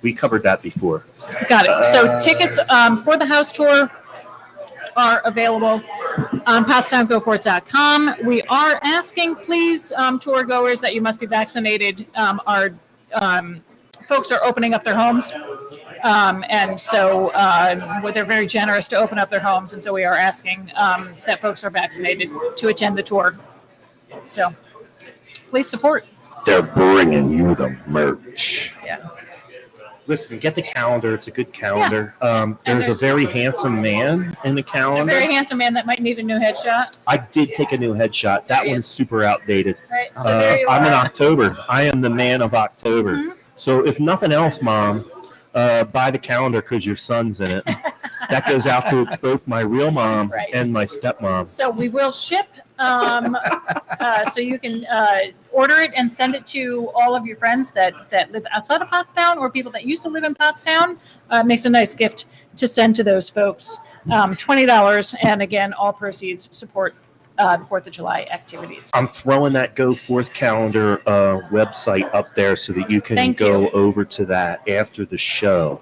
We covered that before. Got it. So tickets for the house tour are available on PotsdamGoForIt.com. We are asking, please, tour goers, that you must be vaccinated. Our folks are opening up their homes, and so they're very generous to open up their homes, and so we are asking that folks are vaccinated to attend the tour. So please support. They're bringing you the merch. Yeah. Listen, get the calendar. It's a good calendar. There's a there's- very handsome man in the A calendar. very handsome man that might need a new headshot. I did take a new headshot. That There he one's is. super outdated. Right. So there you I'm in are. October. I am the man of October. Mhm. So if nothing else, Mom, buy the calendar because your son's in it. That goes out to both my real mom Right. and my stepmom. So we will ship, so you can order it and send it to all of your friends that live outside of Pottstown, or people that used to live in Pottstown. It makes a nice gift to send to those folks. $20, and again, all proceeds support the 4th of July activities. I'm throwing that Go Forth calendar website up there so that you can Thank go you. over to that after the show.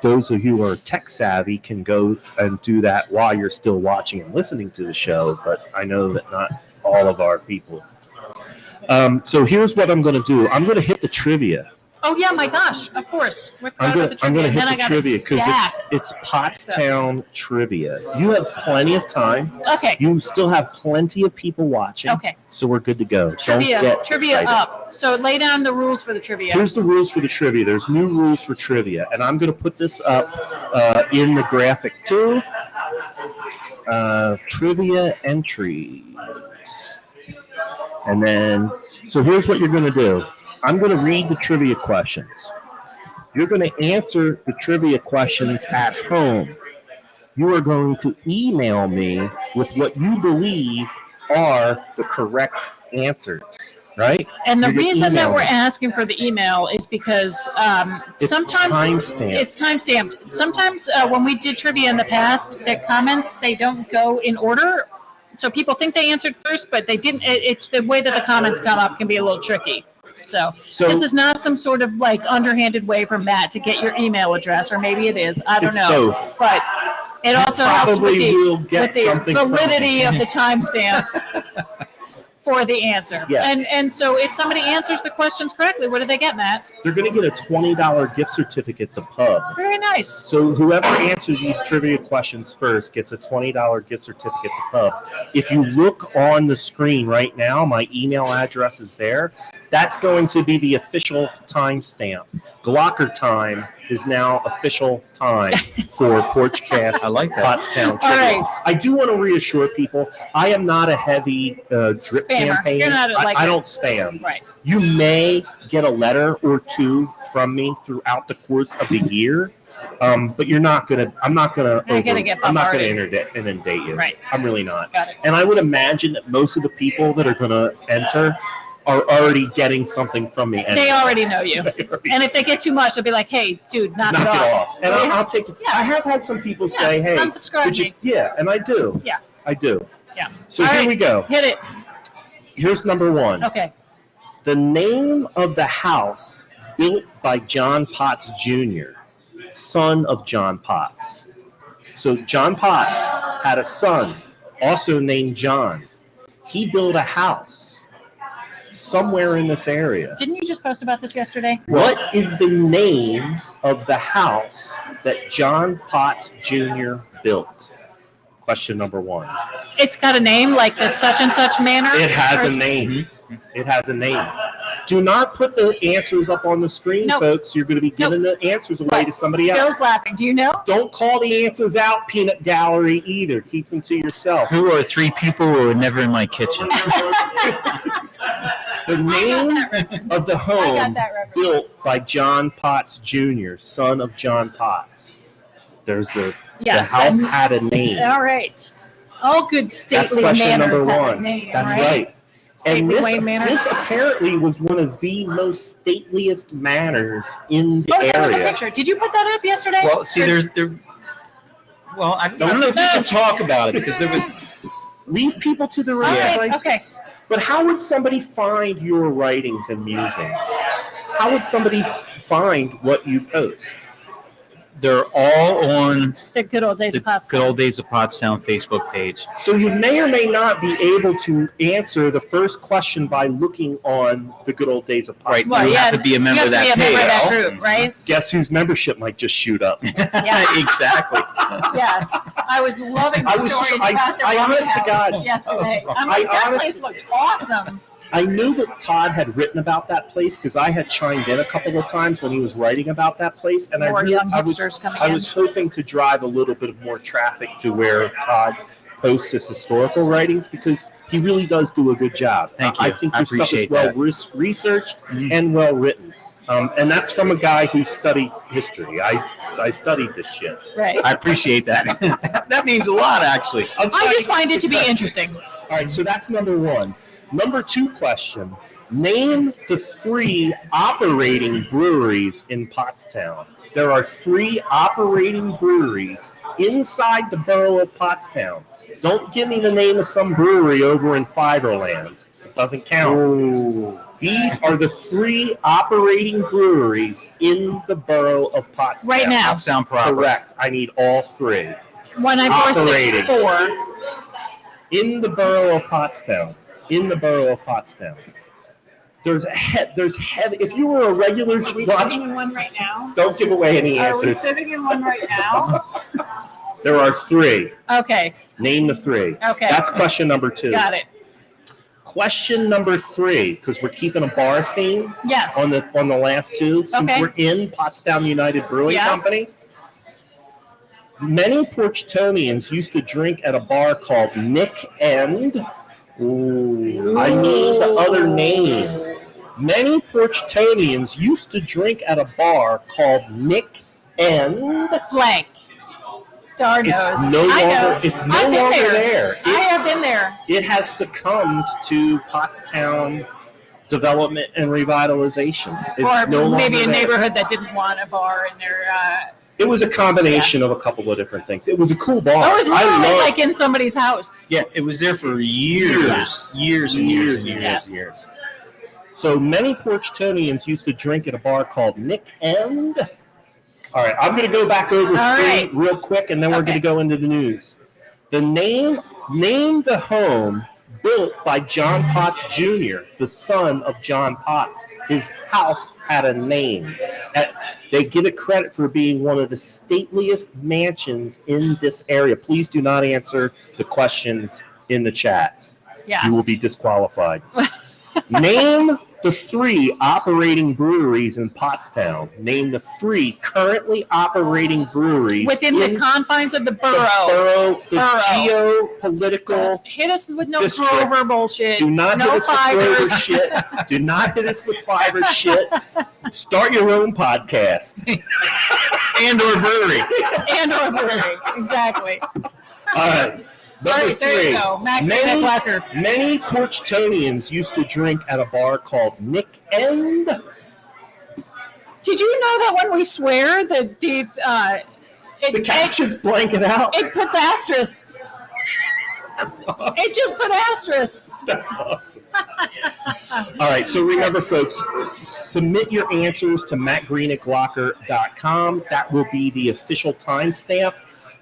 Those of you who are tech savvy can go and do that while you're still watching and listening to the show, but I know that not all of our people. So here's what I'm going to do. I'm going to hit the trivia. Oh yeah, my gosh, of course. We forgot I'm about the going trivia, to and hit then I the got a trivia because stack. it's Pottstown trivia. You have plenty of time. Okay. You still have plenty of people watching. Okay. So we're good to go. Don't Trivia get excited. up. So lay down the rules for the trivia. Here's the rules for the trivia. There's new rules for trivia, and I'm going to put this up in the graphic too. Trivia entries. And then, so here's what you're going to do. I'm going to read the trivia questions. You're going to answer the trivia questions at home. You are going to email me with what you believe are the correct answers, right? And the You're gonna reason that email we're me. asking for the email is because It's sometimes timestamped. it's time-stamped. Sometimes when we did trivia in the past, the comments, they don't go in order. So people think they answered first, but they didn't. It's the way that the comments come up can be a little tricky. So this is not some sort of like underhanded way for Matt to get your email address, or maybe it is. I don't It's know. both. But It also helps with will get the something from validity me. of the timestamp for the answer. Yes. And so if somebody answers the questions correctly, what do they get, Matt? They're going to get a $20 gift certificate to Pub. Very nice. So whoever answers these trivia questions first gets a $20 gift certificate to Pub. If you look on the screen right now, my email address is there. That's going to be the official timestamp. Glocker time is now official time for Porchcast I like that. Pottstown All trivia. right. I do want to reassure people, I am not a heavy drip Spammer. campaign. You're not like I that. don't spam. Right. You may get a letter or two from me throughout the course of the year, but you're not gonna. I'm not gonna. You're gonna get I'm not gonna bombarded. inundate you. Right. I'm really not. Got it. And I would imagine that most of the people that are gonna enter are already getting something from me. They already know you. And if they get too much, they'll be like, hey, dude, knock it off. And I'll take it. Yeah. I have had some people say, hey, unsubscribe would you? me. Yeah, and I do. Yeah. I do. Yeah. So All here right. we go. Hit it. Here's number one. Okay. The name of the house built by John Potts Jr., son of John Potts. So John Potts had a son, also named John. He built a house somewhere in this area. Didn't you just post about this yesterday? What is the name of the house that John Potts Jr. built? Question number one. It's got a name like the such and such manor? It has Or a name. It has a name. Do not put the answers up on the screen, Nope. folks. You're going to be giving the answers away What? to somebody else. Bill's laughing. Do you know? Don't call the answers out, Peanut Gallery, either. Keep them to yourself. Who are three people who are never in my kitchen? The name of the I got home that reference. built by John Potts Jr., son of John Potts. Yes. The house and- had a name. All right. All good That's stately question manners number have a one. name, That's right. right. Stately And Wayne Manor. this apparently was one of the most stateliest manors in the there was a area. picture. Did you put that up yesterday? Well, see, well, I don't know if we should talk about it because there was. Leave people to their own right, devices. But how would somebody find your writings and musings? How would somebody find what you post? They're all on The good old days the of Potsdam. Good Old Days of Pottstown Facebook page. So you may or may not be able to answer the first question by looking on the Good Old Days of Potsdam. Right. Well, You have yeah, to be a member you of have that to be a member of that page. group, right? Guess whose membership might just shoot up? Yes. Exactly. Yes. I was loving the I was- stories I- about the I White honest to House God- yesterday. I'm like, I that honest- place looked awesome. I knew that Todd had written about that place because I had chimed in a couple of times when he was writing about that place, and More young I was hipsters coming I in. was hoping to drive a little bit of more traffic to where Todd posts his historical writings because he really does do a good job. Thank you. I think I your stuff is appreciate well that. researched Mhm. and well written, and that's from a guy who studied history. I studied this shit. Right. I appreciate that. That means a lot, actually. I'm I trying just find it to be get- interesting. All right, so that's number one. Number two question. Name the 3 operating breweries in Pottstown. There are 3 operating breweries inside the borough of Pottstown. Don't give me the name of some brewery over in Fiverland. It doesn't count. Ooh. These are the 3 operating breweries in the borough of Pottstown. Right now. Pottstown proper. Correct. I need all 3. 19464. In the borough of Pottstown. In the borough of Pottstown. There's heavy. If you were a regular Are we watch, sitting in one right now? don't give away any Are we answers. sitting in one right now? There are 3. Okay. Name the 3. Okay. That's question number 2. Got it. Question number 3, because we're keeping a bar theme Yes. on the last 2. Since Okay. we're in Potsdam United Brewing Yes. Company. Many Porchtonians used to drink at a bar called Nick and. Ooh, I need the other name. Many Porchtonians used to drink at a bar called Nick and. Blank. Darn knows. It's no I know. longer. It's no I've been longer there. there. I have been there. It has succumbed to Pottstown development and revitalization. It's Or no maybe longer a there. neighborhood that didn't want a bar in their. It was a combination of a couple of different things. It was a cool bar. It was literally love like in somebody's house. Yeah, it was there for years. Years and years and years. Yes. years. So many Porchtonians used to drink at a bar called Nick and. All right, I'm going to go back over All three right. real quick, and then we're going Okay. to go into the news. The name the home built by John Potts Jr., the son of John Potts. His house had a name. They give it credit for being one of the stateliest mansions in this area. Please do not answer the questions in the chat. Yes. You will be disqualified. Name the 3 operating breweries in Pottstown. Name the 3 currently operating breweries within the confines of the borough. the geopolitical. Hit us with no district. Grover bullshit. Do not no hit us with Grover fibers. shit. Do not hit us with fiber shit. Start your own podcast. And or brewery. and or brewery. Exactly. All right. All Number right, there 3. you go. Mac Blacker. Many Porchtonians used to drink at a bar called Nick End. Did you know that when we swear, the captions blank it out. it puts asterisks. That's awesome. It just put asterisks. That's awesome. All right, so remember, folks, submit your answers to mattgreen@glocker.com. That will be the official timestamp.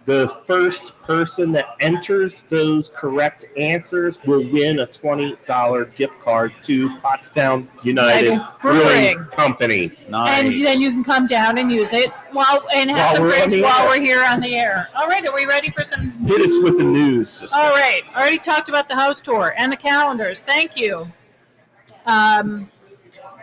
The first person that enters those correct answers will win a $20 gift card to Potsdam United Brewing Company. Nice. And then you can come down and use it have While some we're on drinks the while air. we're here on the air. All right, are we ready for some? Hit us with the news, sister. All right, already talked about the house tour and the calendars. Thank you.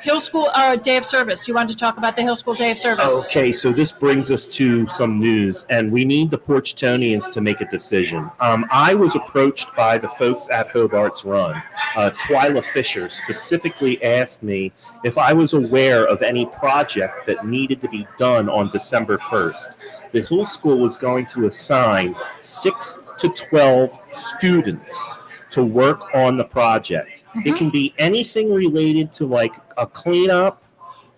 Hill School Day of Service. You wanted to talk about the Hill School Day of Service? Okay, so this brings us to some news, and we need the Porchtonians to make a decision. I was approached by the folks at Hobart's Run. Twyla Fisher specifically asked me if I was aware of any project that needed to be done on December 1st. The Hill School was going to assign 6 to 12 students to work on the project. It can be anything related to like a cleanup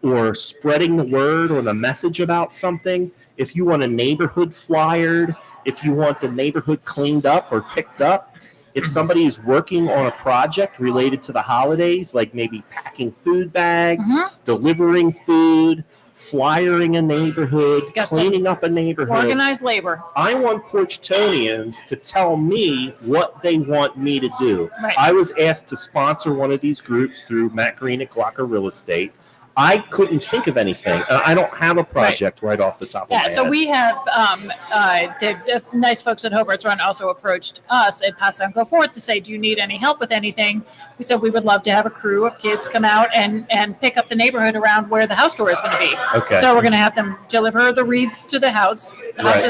or spreading the word or the message about something. If you want a neighborhood flyered, if you want the neighborhood cleaned up or picked up, if somebody is working on a project related to the holidays, like maybe packing food bags, delivering food, flyering a neighborhood, cleaning up a neighborhood. Organized labor. I want Porchtonians to tell me what they want me to do. Right. I was asked to sponsor one of these groups through Matt Green at Glocker Real Estate. I couldn't think of anything. I don't have a project right off the top of my head. So we have the nice folks at Hobart's Run also approached us at Potsdam Go Forth to say, do you need any help with anything? We said we would love to have a crew of kids come out and pick up the neighborhood around where the house tour is going to be. Okay. So we're going to have them deliver the wreaths to the houses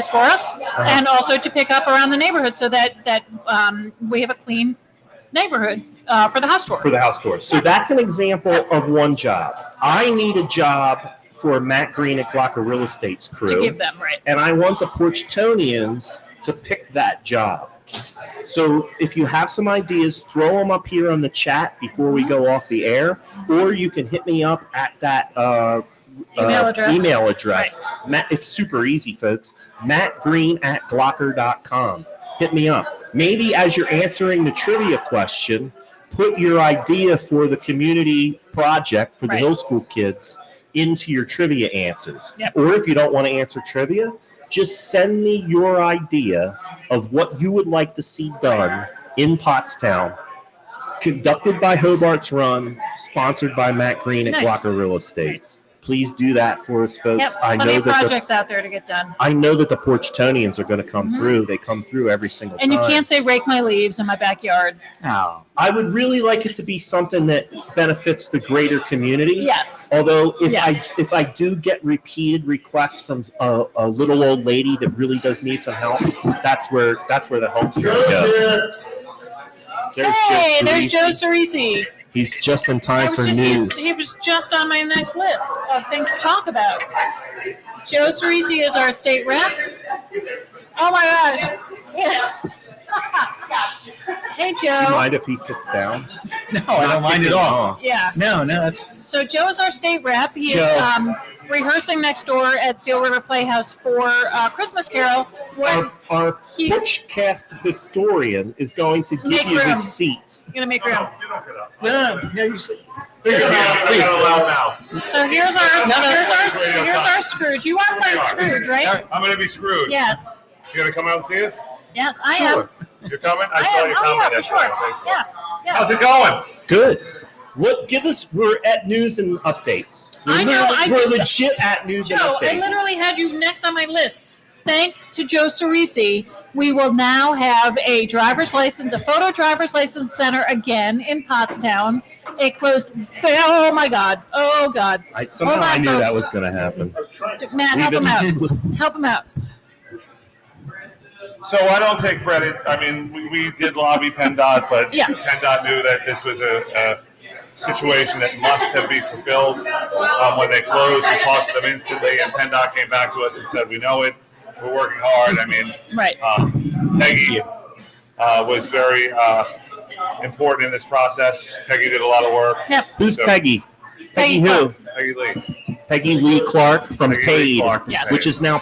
for us, and also to pick up around the neighborhood so that we have a clean neighborhood for the house tour. For the house tour. So that's an example of one job. I need a job for Matt Green at Glocker Real Estate's crew. To give them, right. And I want the Porchtonians to pick that job. So if you have some ideas, throw them up here on the chat before we go off the air, or you can hit me up at that email address. Right. Matt, it's super easy, folks. mattgreen@glocker.com. Hit me up. Maybe as you're answering the trivia question, put your idea for the community project for the Hill School kids into your trivia answers. Yep. Or if you don't want to answer trivia, just send me your idea of what you would like to see done in Pottstown, conducted by Hobart's Run, sponsored by Matt Green at Glocker Real Estate. Nice. Please do that for us, folks. Yep, plenty of projects out there to get done. I know that the Porchtonians are going to come through. They come through every single time. And you can't say rake my leaves in my backyard. No. I would really like it to be something that benefits the greater community. Yes. Although if I do get repeated requests from a little old lady that really does need some help, that's where the help's going to go. There's Joe Cerisi. He's just in time for news. He was just on my next list of things to talk about. Joe Cerisi is our state rep. Oh my gosh. Yeah. Hey, Joe. Do you mind if he sits down? No, I don't mind at all. Yeah. No, that's... So Joe is our state rep. He is rehearsing next door at Seal River Playhouse for Christmas Carol. Our Porchcast historian is going to give you his seat. You're going to make room. No, you see. We got a loud mouth. So here's our Scrooge. You are playing Scrooge, right? I'm going to be Scrooge. Yes. You going to come out and see us? Yes, I Sure. am. You're coming? I saw am. you Oh comment yeah, for yesterday sure. on Facebook. Yeah. How's it going? Good. What? Give us. We're at news and updates. I know, We're legit at news and Joe, updates. I literally had you next on my list. Thanks to Joe Cerisi, we will now have a photo driver's license center again in Pottstown. It closed. Oh my God. Oh God. Somehow Hold on, I knew that folks. was going to happen. Matt, help him out. Help him out. So I don't take credit. I mean, we did lobby PennDOT, but Yeah. PennDOT knew that this was a situation that must have been fulfilled. When they closed, we talked to them instantly, and PennDOT came back to us and said, we know it. We're working hard. I mean, Right. Peggy was very important in this process. Peggy did a lot of work. Yep. Who's So- Peggy? Peggy who? Clark. Peggy Lee. Peggy Lee Clark from Peggy Lee Paid, Clark. Yes. which is now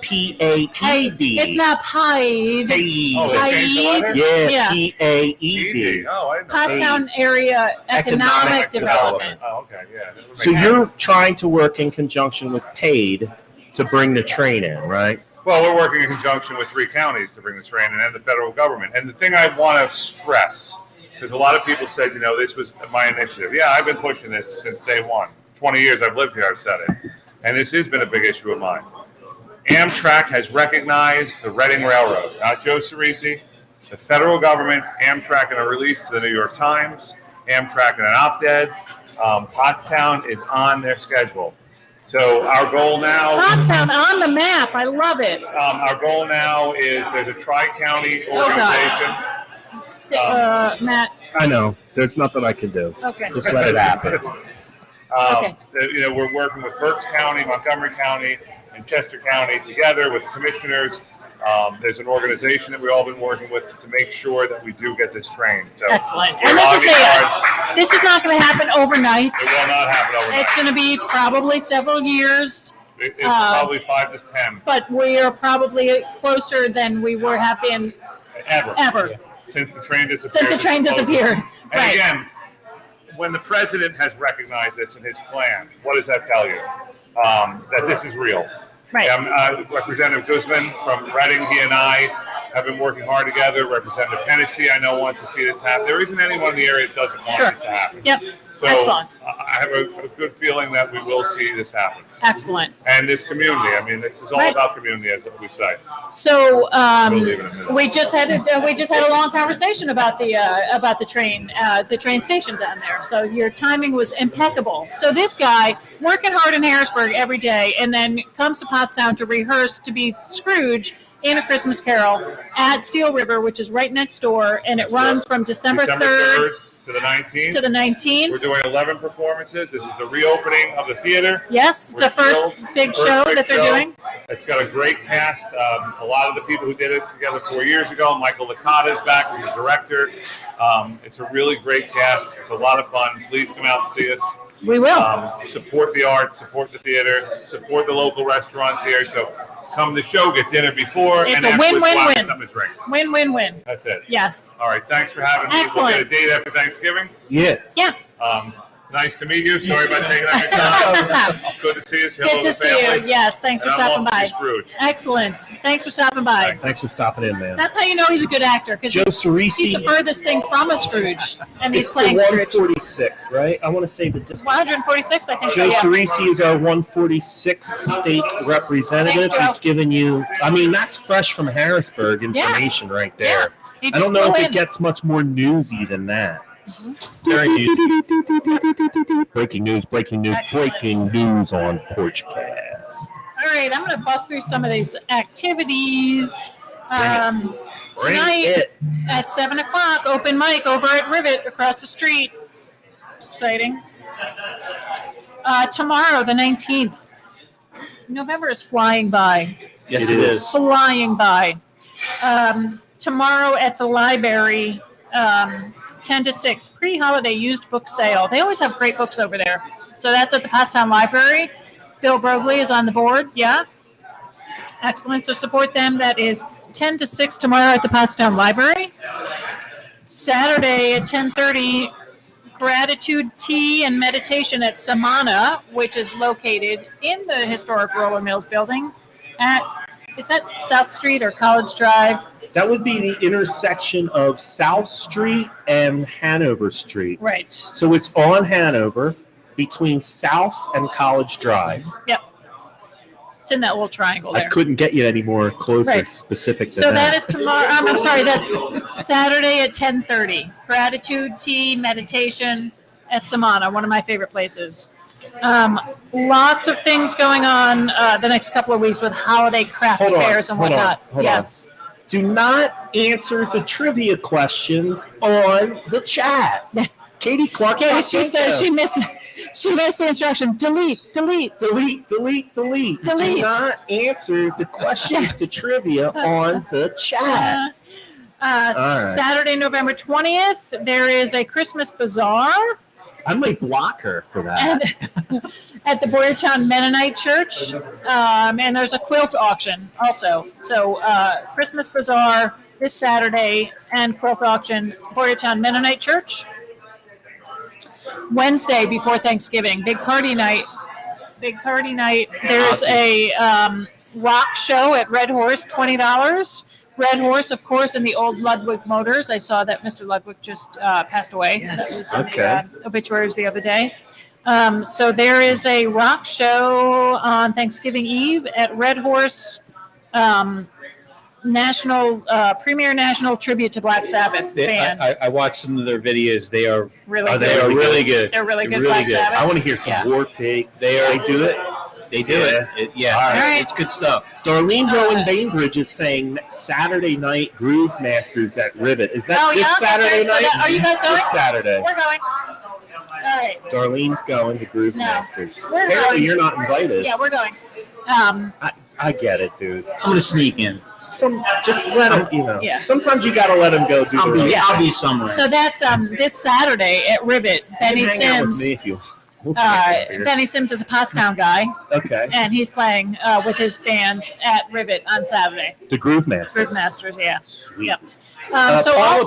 P-A-E-D. It's not Paid. Paid. Oh, they changed the letter? Yeah, Yeah. P-A-E-D. Oh, I didn't know. Pottstown Area Economic Development. Oh, okay, yeah. That would So make you're sense. trying to work in conjunction with Paid to bring the train in, right? Well, we're working in conjunction with 3 counties to bring the train in and the federal government. And the thing I want to stress, because a lot of people said, this was my initiative. Yeah, I've been pushing this since day one. 20 years I've lived here, I've said it. And this has been a big issue of mine. Amtrak has recognized the Reading Railroad, not Joe Cerisi, the federal government, Amtrak in a release to the New York Times, Amtrak in an op-ed. Pottstown is on their schedule. So our goal now... Pottstown on the map. I love it. Our goal now is there's a tri-county Oh, God. organization. Matt. I know. There's nothing I can do. Okay. Just let it happen. Okay. We're working with Berks County, Montgomery County, and Chester County together with commissioners. There's an organization that we've all been working with to make sure that we do get this train. So Excellent. we're And lobbying hard. this is not going to happen overnight. It will not happen overnight. It's going to be probably several years, It's probably 5 to 10 but we are probably closer than we have been ever. ever Since the train disappeared. since the train disappeared. And Right. again, when the president has recognized this in his plan, what does that tell you? That this is real. Right. Representative Guzman from Reading, he and I have been working hard together. Representative Hennessy, I know, wants to see this happen. There isn't anyone in the area that doesn't want Sure. this to happen. Yep. So Excellent. I have a good feeling that we will see this happen. Excellent. And this community, I mean, this is all Right. about community, as we say. So We'll leave it in a minute. we just had a long conversation about the train station down there. So your timing was impeccable. So this guy working hard in Harrisburg every day, and then comes to Pottstown to rehearse to be Scrooge in A Christmas Carol at Steel River, which is right next door, and it runs from December 3rd to the 19th. to the 19th. We're doing 11 performances. This is the reopening of the theater. Yes, it's the first big show that they're doing. It's got a great cast. A lot of the people who did it together 4 years ago. Michael Licata is back as the director. It's a really great cast. It's a lot of fun. Please come out and see us. We will. Support the arts, support the theater, support the local restaurants here. So come to the show, get dinner before, It's and a afterwards win-win-win. get something to drink. Win. That's it. Yes. All right. Thanks for having me. Excellent. We'll get a date after Thanksgiving. Yeah. Yeah. Nice to meet you. Sorry about taking up your time. Good to see you. Hello Good to the see family. you. Yes. Thanks for And I'm stopping off to by. be Scrooge. Excellent. Thanks for stopping by. Thanks for stopping in, man. That's how you know he's a good actor, because Joe Cerisi. he's the furthest thing from a Scrooge, and he's It's the playing Scrooge. 146, right? I want to say the distance. 146th, I think. So, Joe yeah. Cerisi is our 146th state representative. Thanks, Joe. He's given you, I mean, that's fresh from Harrisburg information right there. He I just don't know if flew it in. gets much more newsy than that. Very newsy. Breaking news on Porchcast. All right, I'm going to bust through some of these activities. Bring Tonight it. at 7 o'clock, open mic over at Rivet across the street. It's exciting. Tomorrow, the 19th. November is flying by. Yes, it is. Flying by. Tomorrow at the library, 10 to 6, pre-holiday used book sale. They always have great books over there. So that's at the Potsdam Library. Bill Brogley is on the board. Yeah. Excellent. So support them. That is 10 to 6 tomorrow at the Potsdam Library. Saturday at 10:30, Gratitude Tea and Meditation at Samana, which is located in the historic Roller Mills building is that South Street or College Drive? That would be the intersection of South Street and Hanover Street. Right. So it's on Hanover between South and College Drive. Yep. It's in that little triangle there. I couldn't get you any more closer Right. specific than So that is tomorrow. I'm sorry, that's Saturday at 10:30. Gratitude Tea Meditation at Samana, one of my favorite places. Lots of things going on the next couple of weeks with holiday craft fairs and whatnot. Hold on. Do not answer the trivia questions on the chat. Katie Clark. Yeah, she says she missed the instructions. Delete. Delete. Do not answer the questions to trivia on the chat. All right. Saturday, November 20th, there is a Christmas bazaar. I might block her for that. At the Boyertown Mennonite Church, and there's a quilt auction also. So Christmas bazaar this Saturday and quilt auction, Boyertown Mennonite Church. Wednesday before Thanksgiving, big party night. There's a rock show at Red Horse, $20. Red Horse, of course, and the old Ludwig Motors. I saw that Mr. Ludwig just passed away. Yes. That was in Okay. the obituaries the other day. So there is a rock show on Thanksgiving Eve at Red Horse. Premier national tribute to Black Sabbath band. I watched some of their videos. They are Really they are really good. They're really good. Really Black good. Sabbath. I want to hear some War Pigs. They do it. They do it. Yeah, All right. It's good stuff. Darlene Rowan Bainbridge is saying Saturday night Groove Masters at Rivet. Is that Oh, this yeah? Saturday Okay, so night? are you guys going? This Saturday. We're going. All right. Darlene's going to Groove No. Masters. We're Apparently going. you're not invited. Yeah, we're going. I get it, dude. I'm gonna sneak in. Just let them, Yeah. Sometimes you got to let them go do I'll their own be thing. somewhere. So that's this Saturday at Rivet. Benny You can hang out with Sims. me if you we'll drink some beer. Benny Sims is a Pottstown guy, Okay. and he's playing with his band at Rivet on Saturday. The Groove Masters. Groove Masters, yeah. Sweet. Yep. Paula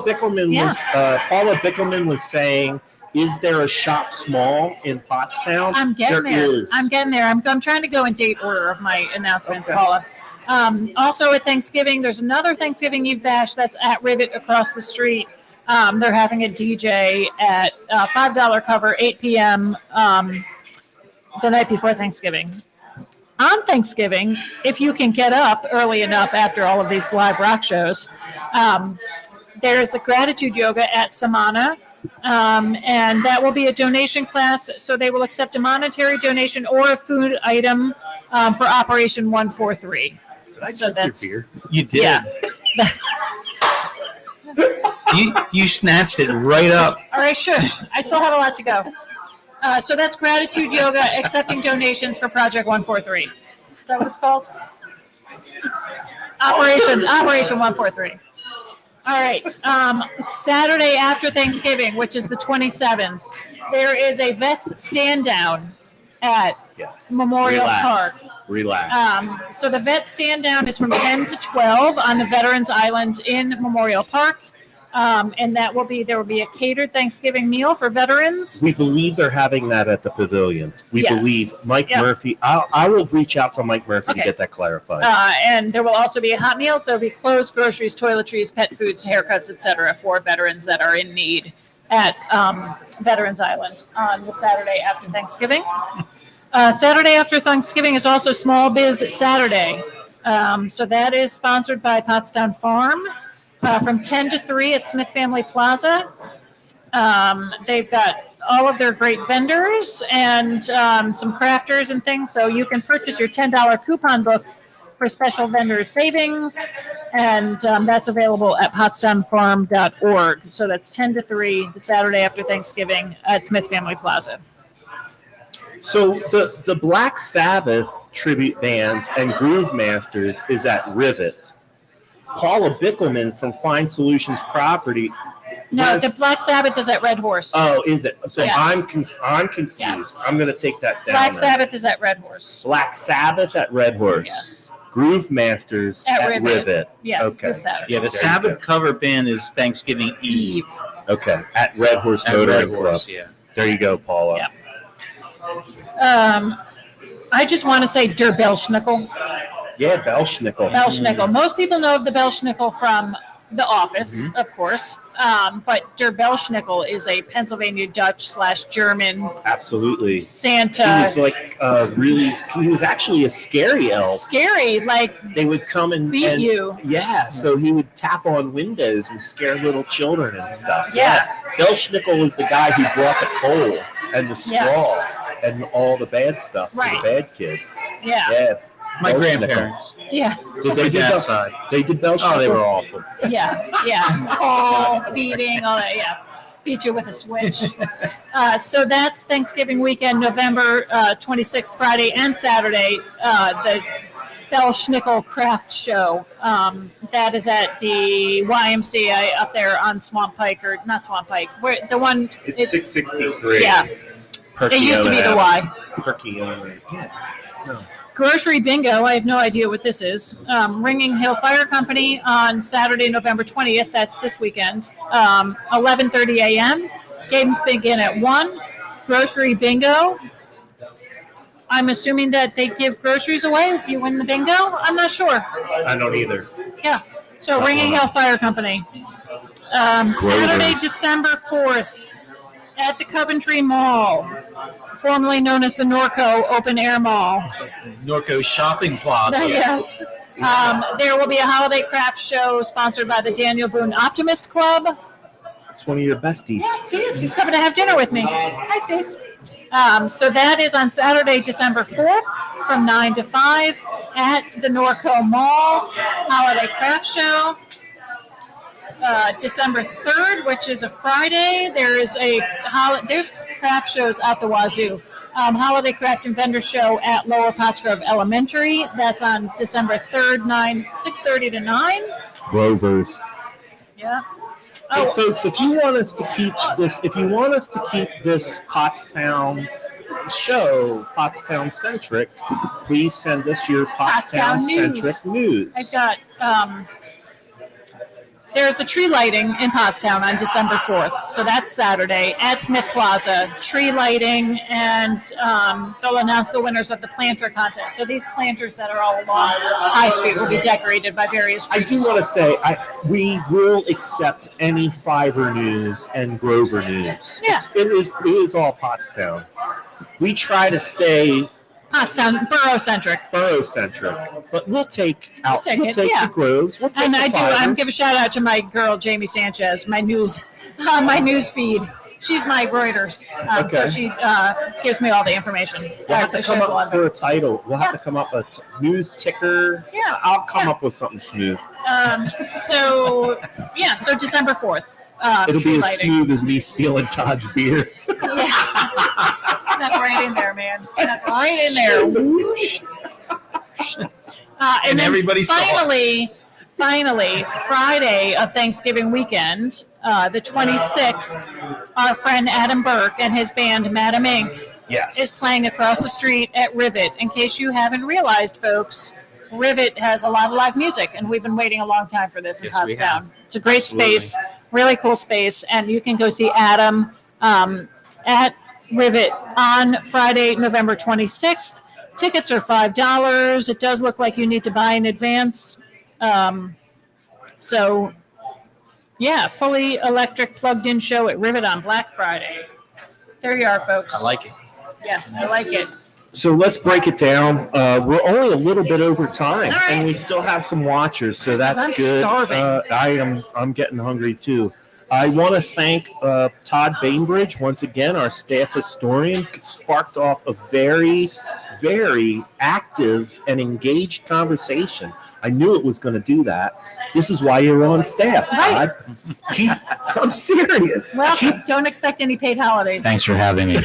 Bickelman was saying, is there a shop small in Pottstown? I'm getting There there. is. I'm getting there. I'm trying to go in date order of my announcements, Okay. Paula. Also at Thanksgiving, there's another Thanksgiving Eve bash that's at Rivet across the street. They're having a DJ at $5 cover, 8 p.m. The night before Thanksgiving. On Thanksgiving, if you can get up early enough after all of these live rock shows, there's a gratitude yoga at Samana. And that will be a donation class, so they will accept a monetary donation or a food item for Operation 143. Did I So drink that's- your beer? You did. Yeah. You snatched it right up. All right, shush. I still have a lot to go. So that's gratitude yoga, accepting donations for Project 143. Is that what it's called? Operation 143. All right. Saturday after Thanksgiving, which is the 27th, there is a vets stand down at Yes. Memorial Relax. Park. Relax. So the vet stand down is from 10 to 12 on the Veterans Island in Memorial Park. And there will be a catered Thanksgiving meal for veterans. We believe they're having that at the pavilion. We Yes. believe Mike Yep. Murphy. I will reach out to Mike Murphy Okay. to get that clarified. And there will also be a hot meal. There'll be clothes, groceries, toiletries, pet foods, haircuts, etc. for veterans that are in need at Veterans Island on the Saturday after Thanksgiving. Saturday after Thanksgiving is also Small Biz Saturday. So that is sponsored by Potsdam Farm from 10 to 3 at Smith Family Plaza. They've got all of their great vendors and some crafters and things. So you can purchase your $10 coupon book for special vendor savings. And that's available at potsdamfarm.org. So that's 10 to 3, the Saturday after Thanksgiving at Smith Family Plaza. So the Black Sabbath tribute band and Groove Masters is at Rivet. Paula Bickelman from Fine Solutions Property. No, the Black Sabbath is at Red Horse. Oh, is it? So Yes. I'm confused. Yes. I'm going to take that down. Black then. Sabbath is at Red Horse. Black Sabbath at Red Horse. Yes. Groove Masters At at Rivet. Rivet. Yes, Okay. this Saturday. Yeah, the There you Sabbath go. cover band is Thanksgiving Eve. Okay, at Red Horse At Motoring Red Club. Horse, yeah. There you go, Paula. Yeah. I just want to say Der Belschnickel. Yeah, Belschnickel. Belschnickel. Most people know of the Belschnickel from The Office, of course. But Der Belschnickel is a Pennsylvania Dutch / German Absolutely. Santa. He was like he was actually a scary elf. Scary, like They would come and beat you. Yeah, so he would tap on windows and scare little children and stuff. Yeah. Belschnickel was the guy who brought the coal and the straw Yes. and all the bad stuff for Right. the bad kids. Yeah. Yeah. My Belschnickel. grandparents. Yeah. Did My they do dad's side. They did Belschnickel? Oh, they were awful. Yeah. Call, beating, all that. Yeah. Beat you with a switch. So that's Thanksgiving weekend, November 26th, Friday and Saturday. The Belschnickel Craft Show. That is at the YMCA up there on Swamp Pike, or not Swamp Pike. Where the one? It's 663. Yeah. It used to be the Y. Perky. Yeah. No. Grocery Bingo, I have no idea what this is. Ringing Hill Fire Company on Saturday, November 20th. That's this weekend. 11:30 a.m. Games begin at 1. Grocery Bingo. I'm assuming that they give groceries away if you win the bingo. I'm not sure. I don't either. Yeah. So Ringing Hill Fire Company. Saturday, December 4th at the Coventry Mall, formerly known as the Norco Open Air Mall. Norco Shopping Plaza. Yes. There will be a holiday craft show sponsored by the Daniel Boone Optimist Club. It's one of your besties. Yes, he is. He's coming to have dinner with me. Hi, Stace. So that is on Saturday, December 4th from 9 to 5 at the Norco Mall Holiday Craft Show. December 3rd, which is a Friday, there's craft shows out the wazoo. Holiday Craft and Vendor Show at Lower Pottsgrove Elementary. That's on December 3rd, 6:30 to 9. Grovers. Yeah. Hey, folks, if you want us to keep this Pottstown show, Pottstown centric, please send us your Pottstown centric news. I've got there's a tree lighting in Pottstown on December 4th. So that's Saturday at Smith Plaza. Tree lighting, and they'll announce the winners of the planter contest. So these planters that are all along High Street will be decorated by various groups. I do want to say, we will accept any Fiverr news and Grover news. Yeah. It is all Pottstown. We try to stay Pottstown, borough-centric. But we'll take the Groves. We'll take And the I Fivers. give a shout out to my girl, Jamie Sanchez, my news feed. She's my Reuters. So she gives me all the information. We'll have to come up for a title. We'll have to come up with news ticker. Yeah. I'll come up with something smooth. So December 4th. It'll be as lighting. smooth as me stealing Todd's beer. Snuck right in there, man. Snuck right in there. Whoosh. And then everybody saw it. Finally, Friday of Thanksgiving weekend, the 26th, our friend Adam Burke and his band Madam Inc. Yes. is playing across the street at Rivet. In case you haven't realized, folks, Rivet has a lot of live music, and we've been waiting a long time for this in Yes, we have. Pottstown. It's a great Absolutely. space, really cool space, and you can go see Adam at Rivet on Friday, November 26th. Tickets are $5. It does look like you need to buy in advance. Fully electric plugged-in show at Rivet on Black Friday. There you are, folks. I like it. Yes, I like it. So let's break it down. We're only a little bit over time, All right. and we still have some watchers, so that's I'm good. starving. I'm getting hungry too. I want to thank Todd Bainbridge once again, our staff historian. Sparked off a very, very active and engaged conversation. I knew it was going to do that. This is why you're on staff, Right. Todd. I'm serious. Well, don't expect any paid holidays. Thanks for having me.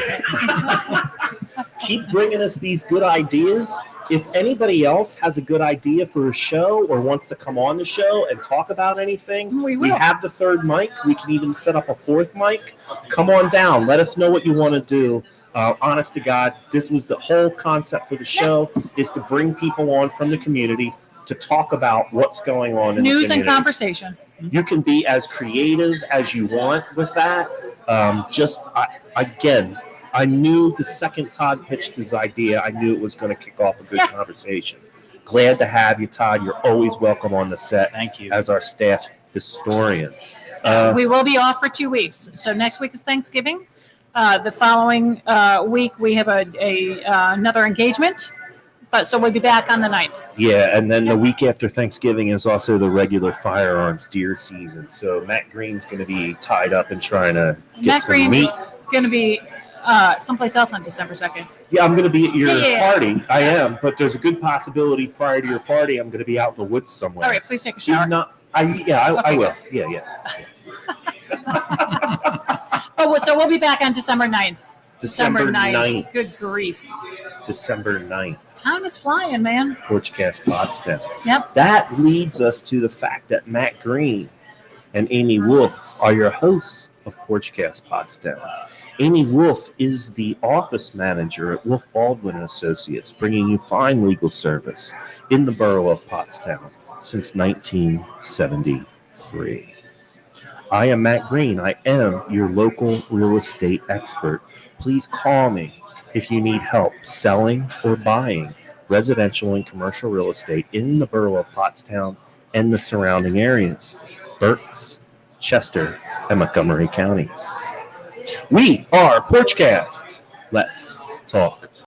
Keep bringing us these good ideas. If anybody else has a good idea for a show or wants to come on the show and talk about anything, We will. have the third mic. We can even set up a fourth mic. Come on down. Let us know what you want to do. Honest to God, this was the whole concept for the show, is to bring people on from the community to talk about what's going on in News the and community. conversation. You can be as creative as you want with that. Again, I knew the second Todd pitched his idea, I knew it was going to kick off a good conversation. Glad to have you, Todd. You're always welcome on the set. Thank you. As our staff historian. We will be off for 2 weeks. So next week is Thanksgiving. The following week we have another engagement. So we'll be back on the 9th. Yeah, and then the week after Thanksgiving is also the regular firearms deer season. So Matt Green's going to be tied up and trying to get Matt some Green meat. is going to be someplace else on December 2nd. Yeah, I'm going to be at your Yeah. party. I am, but there's a good possibility prior to your party, I'm going to be out in the woods somewhere. All right, please take a Do shower. I Okay. will. Yeah. So we'll be back on December 9th. December 9th. Good grief. December 9th. Time is flying, man. Porchcast Pottstown. Yep. That leads us to the fact that Matt Green and Amy Wolf are your hosts of Porchcast Pottstown. Amy Wolf is the office manager at Wolf Baldwin & Associates, bringing you fine legal service in the borough of Pottstown since 1973. I am Matt Green. I am your local real estate expert. Please call me if you need help selling or buying residential and commercial real estate in the borough of Pottstown and the surrounding areas, Berks, Chester, and Montgomery counties. We are Porchcast. Let's talk